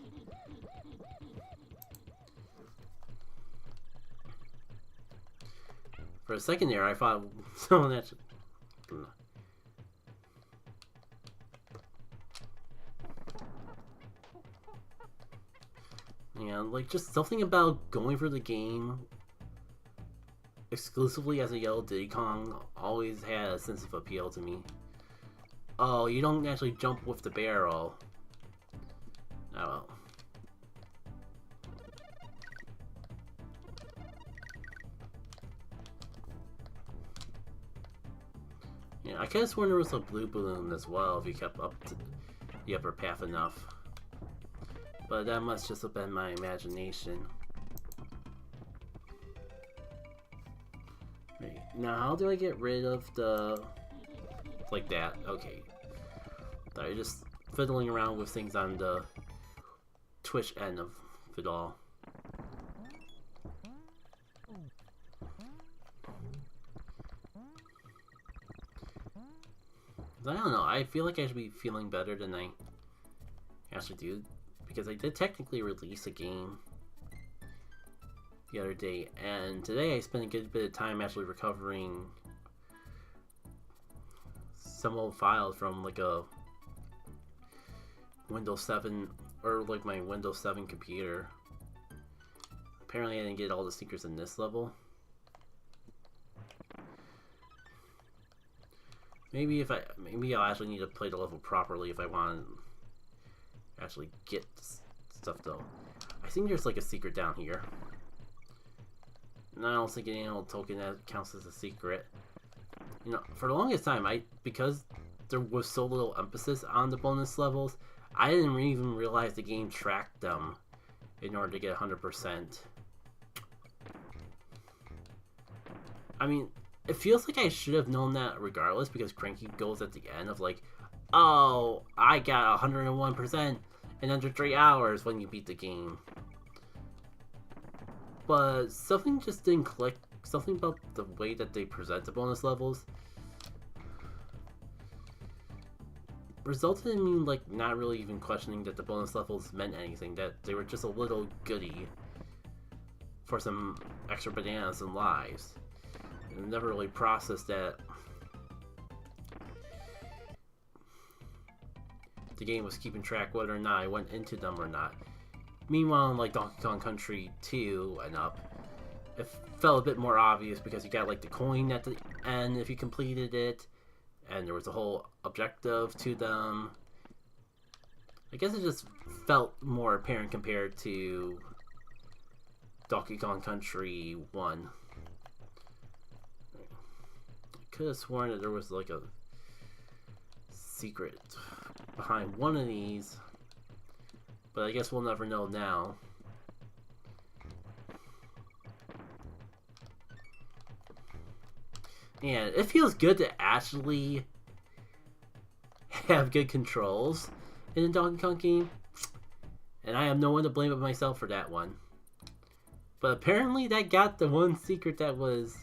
Speaker 1: For a second there, I thought someone actually... Yeah, like, just something about going for the game exclusively as a yellow Diddy Kong always had a sense of appeal to me. Oh, you don't actually jump with the barrel. Oh well. Yeah, I could have sworn there was a blue balloon as well if you kept up to the upper path enough. But that must just have been my imagination. Right. Now, how do I get rid of the... like that? Okay. I'm just fiddling around with things on the Twitch end of it all. I don't know, I feel like I should be feeling better than I actually do. Because I did technically release a game the other day, and today I spent a good bit of time actually recovering some old files from like a Windows 7, or like my Windows 7 computer. Apparently I didn't get all the secrets in this level. Maybe I'll actually need to play the level properly if I want to actually get stuff though. I think there's like a secret down here. And I don't think any old token that counts as a secret. You know, for the longest time, because there was so little emphasis on the bonus levels, I didn't even realize the game tracked them in order to get 100%. I mean, it feels like I should have known that regardless, because Cranky goes at the end of like, oh, I got 101% in under 3 hours when you beat the game. But something just didn't click. Something about the way that they present the bonus levels resulted in me like not really even questioning that the bonus levels meant anything, that they were just a little goodie for some extra bananas and lives. And never really processed that the game was keeping track whether or not I went into them or not. Meanwhile, in like Donkey Kong Country 2 and up, it felt a bit more obvious because you got like the coin at the end if you completed it, and there was a whole objective to them. I guess it just felt more apparent compared to Donkey Kong Country 1. I could have sworn that there was like a secret behind one of these, but I guess we'll never know now. Yeah, it feels good to actually have good controls in a Donkey Kong game, and I have no one to blame but myself for that one. But apparently that got the one secret that was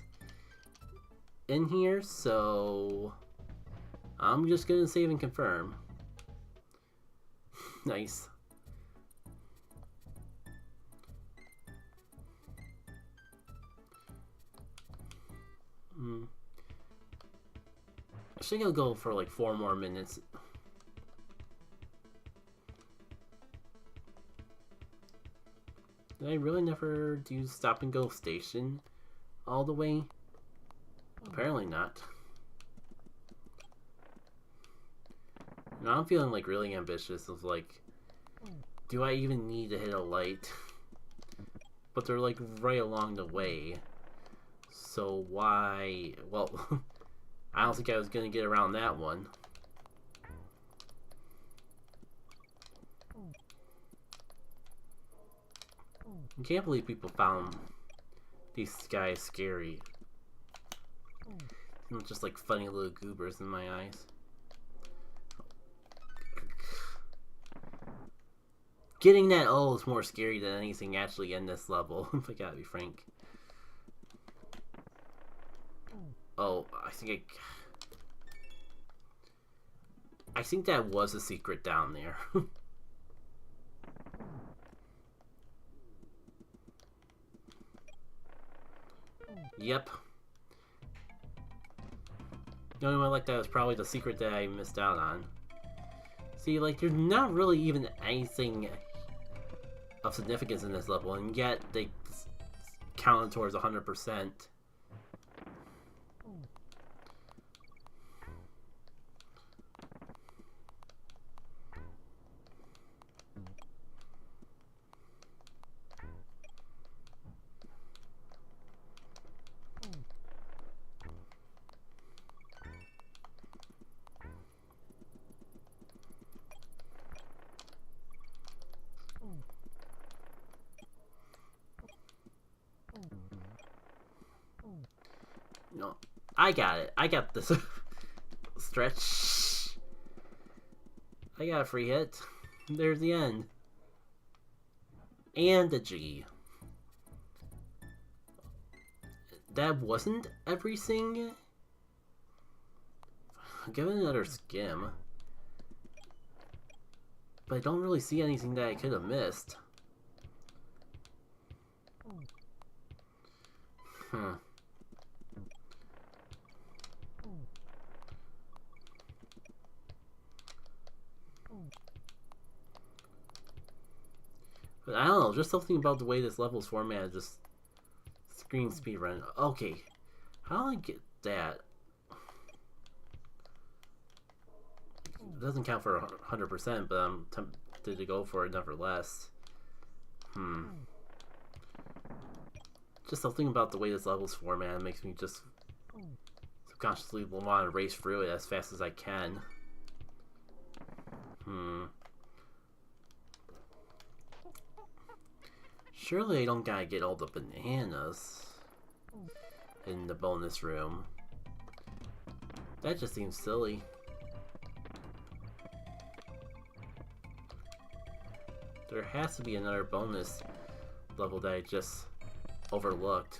Speaker 1: in here, so I'm just gonna save and confirm. Nice. I think I'll go for like 4 more minutes. Did I really never do stop and go station all the way? Apparently not. Now I'm feeling like really ambitious of like, do I even need to hit a light? But they're like right along the way. So why? Well, I don't think I was gonna get around that one. I can't believe people found these guys scary. They're just like funny little goobers in my eyes. Getting that O is more scary than anything actually in this level, if I gotta be frank. Oh, I think that was a secret down there. Yep. The only one like that was probably the secret that I missed out on. See, like, there's not really even anything of significance in this level, and yet they counted towards 100%. No, I got it. I got this. Stretch. I got a free hit. There's the end. And a G. That wasn't everything. I'll give it another skim. But I don't really see anything that I could have missed. But I don't know, just something about the way this level's formatted just screams speedrun. Okay, how do I get that? It doesn't count for 100%, but I'm tempted to go for it nevertheless. Just something about the way this level's formatted makes me just subconsciously want to race through it as fast as I can. Surely I don't gotta get all the bananas in the bonus room. That just seems silly. There has to be another bonus level that I just overlooked.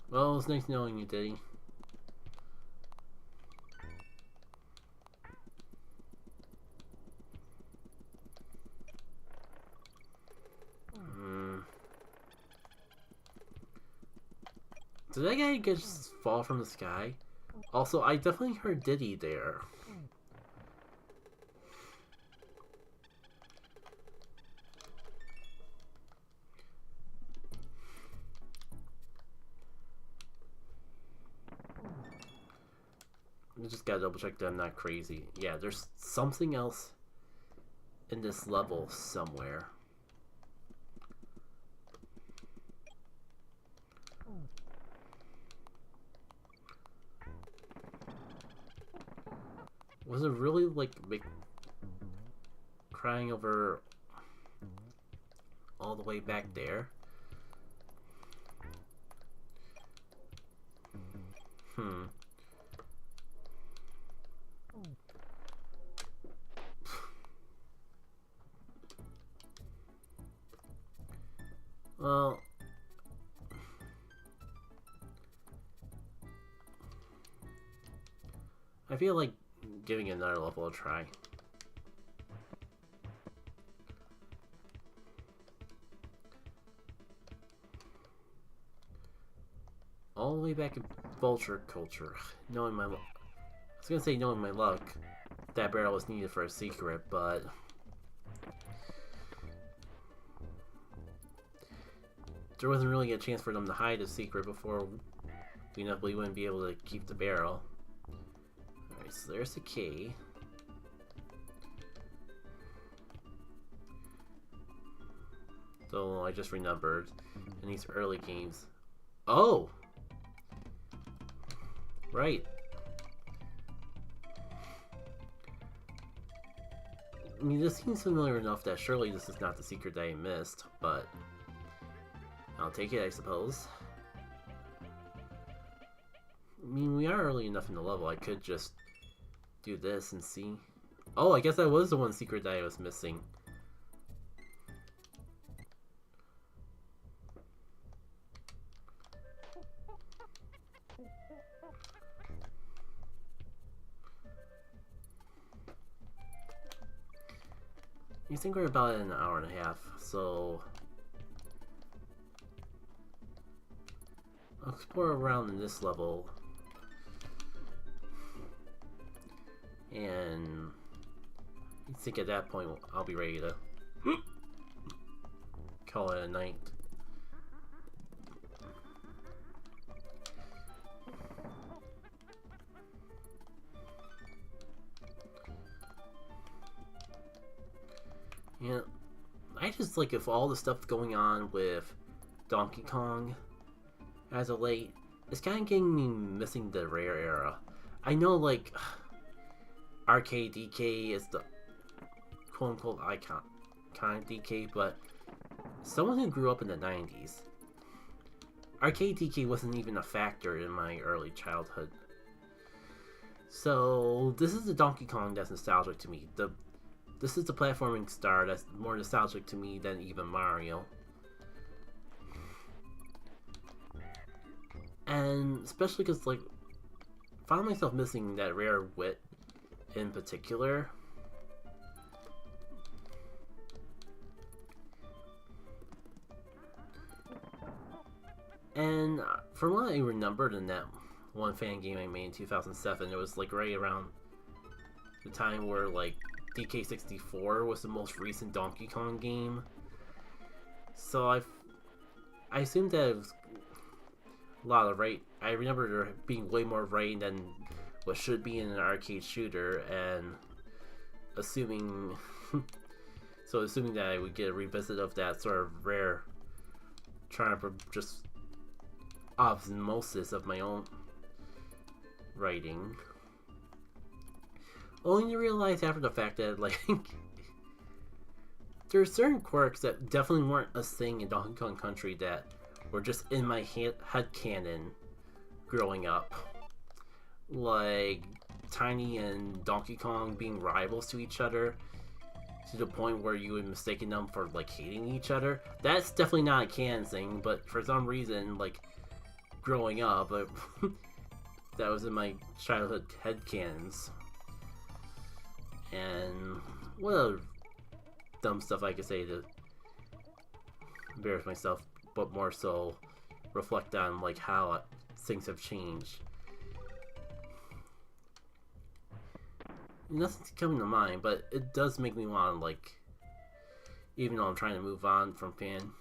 Speaker 1: Well, it was nice knowing you, Diddy. Did that guy just fall from the sky? Also, I definitely heard Diddy there. I just gotta double check that I'm not crazy. Yeah, there's something else in this level somewhere. Was it really like crying over all the way back there? Well, I feel like giving another level a try. All the way back in vulture culture, knowing my luck. I was gonna say knowing my luck, that barrel was needed for a secret, but there wasn't really a chance for them to hide a secret before we wouldn't be able to keep the barrel. Alright, so there's the key. So I just renumbered in these early games. Oh! Right. I mean, this seems familiar enough that surely this is not the secret that I missed, but I'll take it, I suppose. I mean, we are early enough in the level, I could just do this and see. Oh, I guess that was the one secret that I was missing. You think we're about an hour and a half, so I'll explore around in this level, and I think at that point I'll be ready to call it a night. Yeah, I just like if all the stuff going on with Donkey Kong as of late, it's kind of getting me missing the Rare era. I know like Arcade DK is the quote-unquote icon DK, but someone who grew up in the 90s, Arcade DK wasn't even a factor in my early childhood. So this is the Donkey Kong that's nostalgic to me. This is the platforming star that's more nostalgic to me than even Mario. And especially because, like, I found myself missing that rare wit in particular. And from what I remembered in that one fan game I made in 2007, it was, like, right around the time where, like, DK64 was the most recent Donkey Kong game. So I assumed that it was a lot of right. I remember there being way more rain than what should be in an arcade shooter, and assuming that I would get a revisit of that sort of rare trying to just osmosis of my own writing. Only to realize after the fact that, like, there are certain quirks that definitely weren't a thing in Donkey Kong Country that were just in my headcanon growing up. Like, Tiny and Donkey Kong being rivals to each other to the point where you would mistaken them for, like, hating each other. That's definitely not a canon thing, but for some reason, like, growing up, that was in my childhood headcanons. And what other dumb stuff I could say to embarrass myself, but more so reflect on like how things have changed. Nothing's coming to mind, but it does make me want to, like, even though I'm trying to move on from fan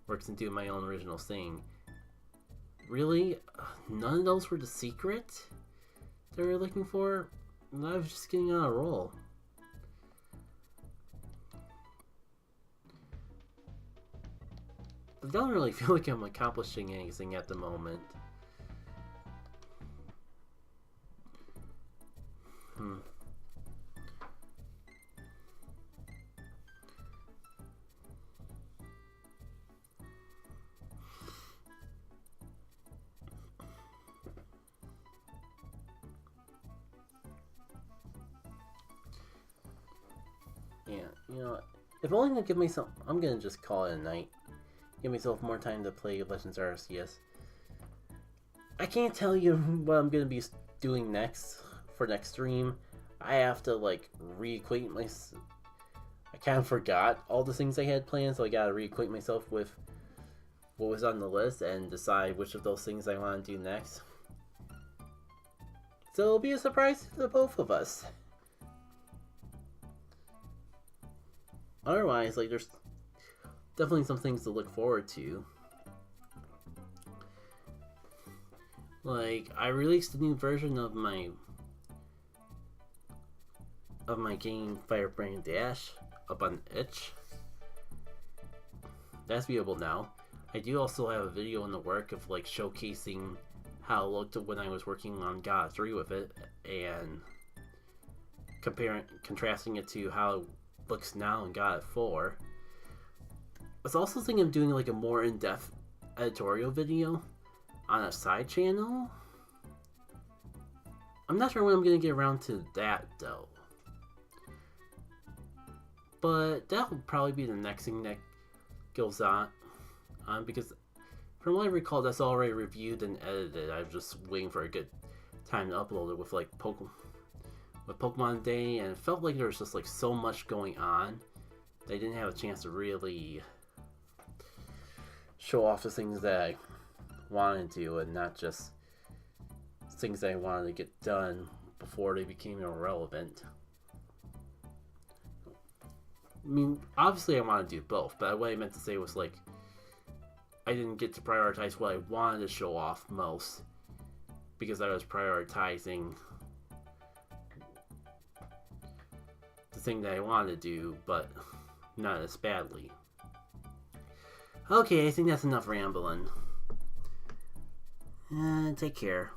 Speaker 1: works and do my own original thing. Really? None of those were the secret they were looking for? I was just getting on a roll. I don't really feel like I'm accomplishing anything at the moment. Yeah, you know, if only to give myself, I'm gonna just call it a night. Give myself more time to play Legends Arceus. I can't tell you what I'm gonna be doing next for next stream. I have to, like, reacquaint myself. I kind of forgot all the things I had planned, so I gotta reacquaint myself with what was on the list and decide which of those things I want to do next. So it'll be a surprise to the both of us. Otherwise, like, there's definitely some things to look forward to. Like, I released a new version of my game Firebrand Dash up on itch. that's viewable now. I do also have a video in the work of like showcasing how it looked when I was working on God 3 with it, and contrasting it to how it looks now in God 4. I was also thinking of doing like a more in-depth editorial video on a side channel. I'm not sure when I'm going to get around to that though. But that will probably be the next thing that goes on. Because from what I recall, that's already reviewed and edited. I'm just waiting for a good time to upload it with like Pokemon Day, and it felt like there was just like so much going on. They didn't have a chance to really show off the things that I wanted to, and not just things that I wanted to get done before they became irrelevant. I mean, obviously I want to do both, but what I meant to say was like I didn't get to prioritize what I wanted to show off most because I was prioritizing the thing that I wanted to do, but not as badly. Okay, I think that's enough rambling. Take care.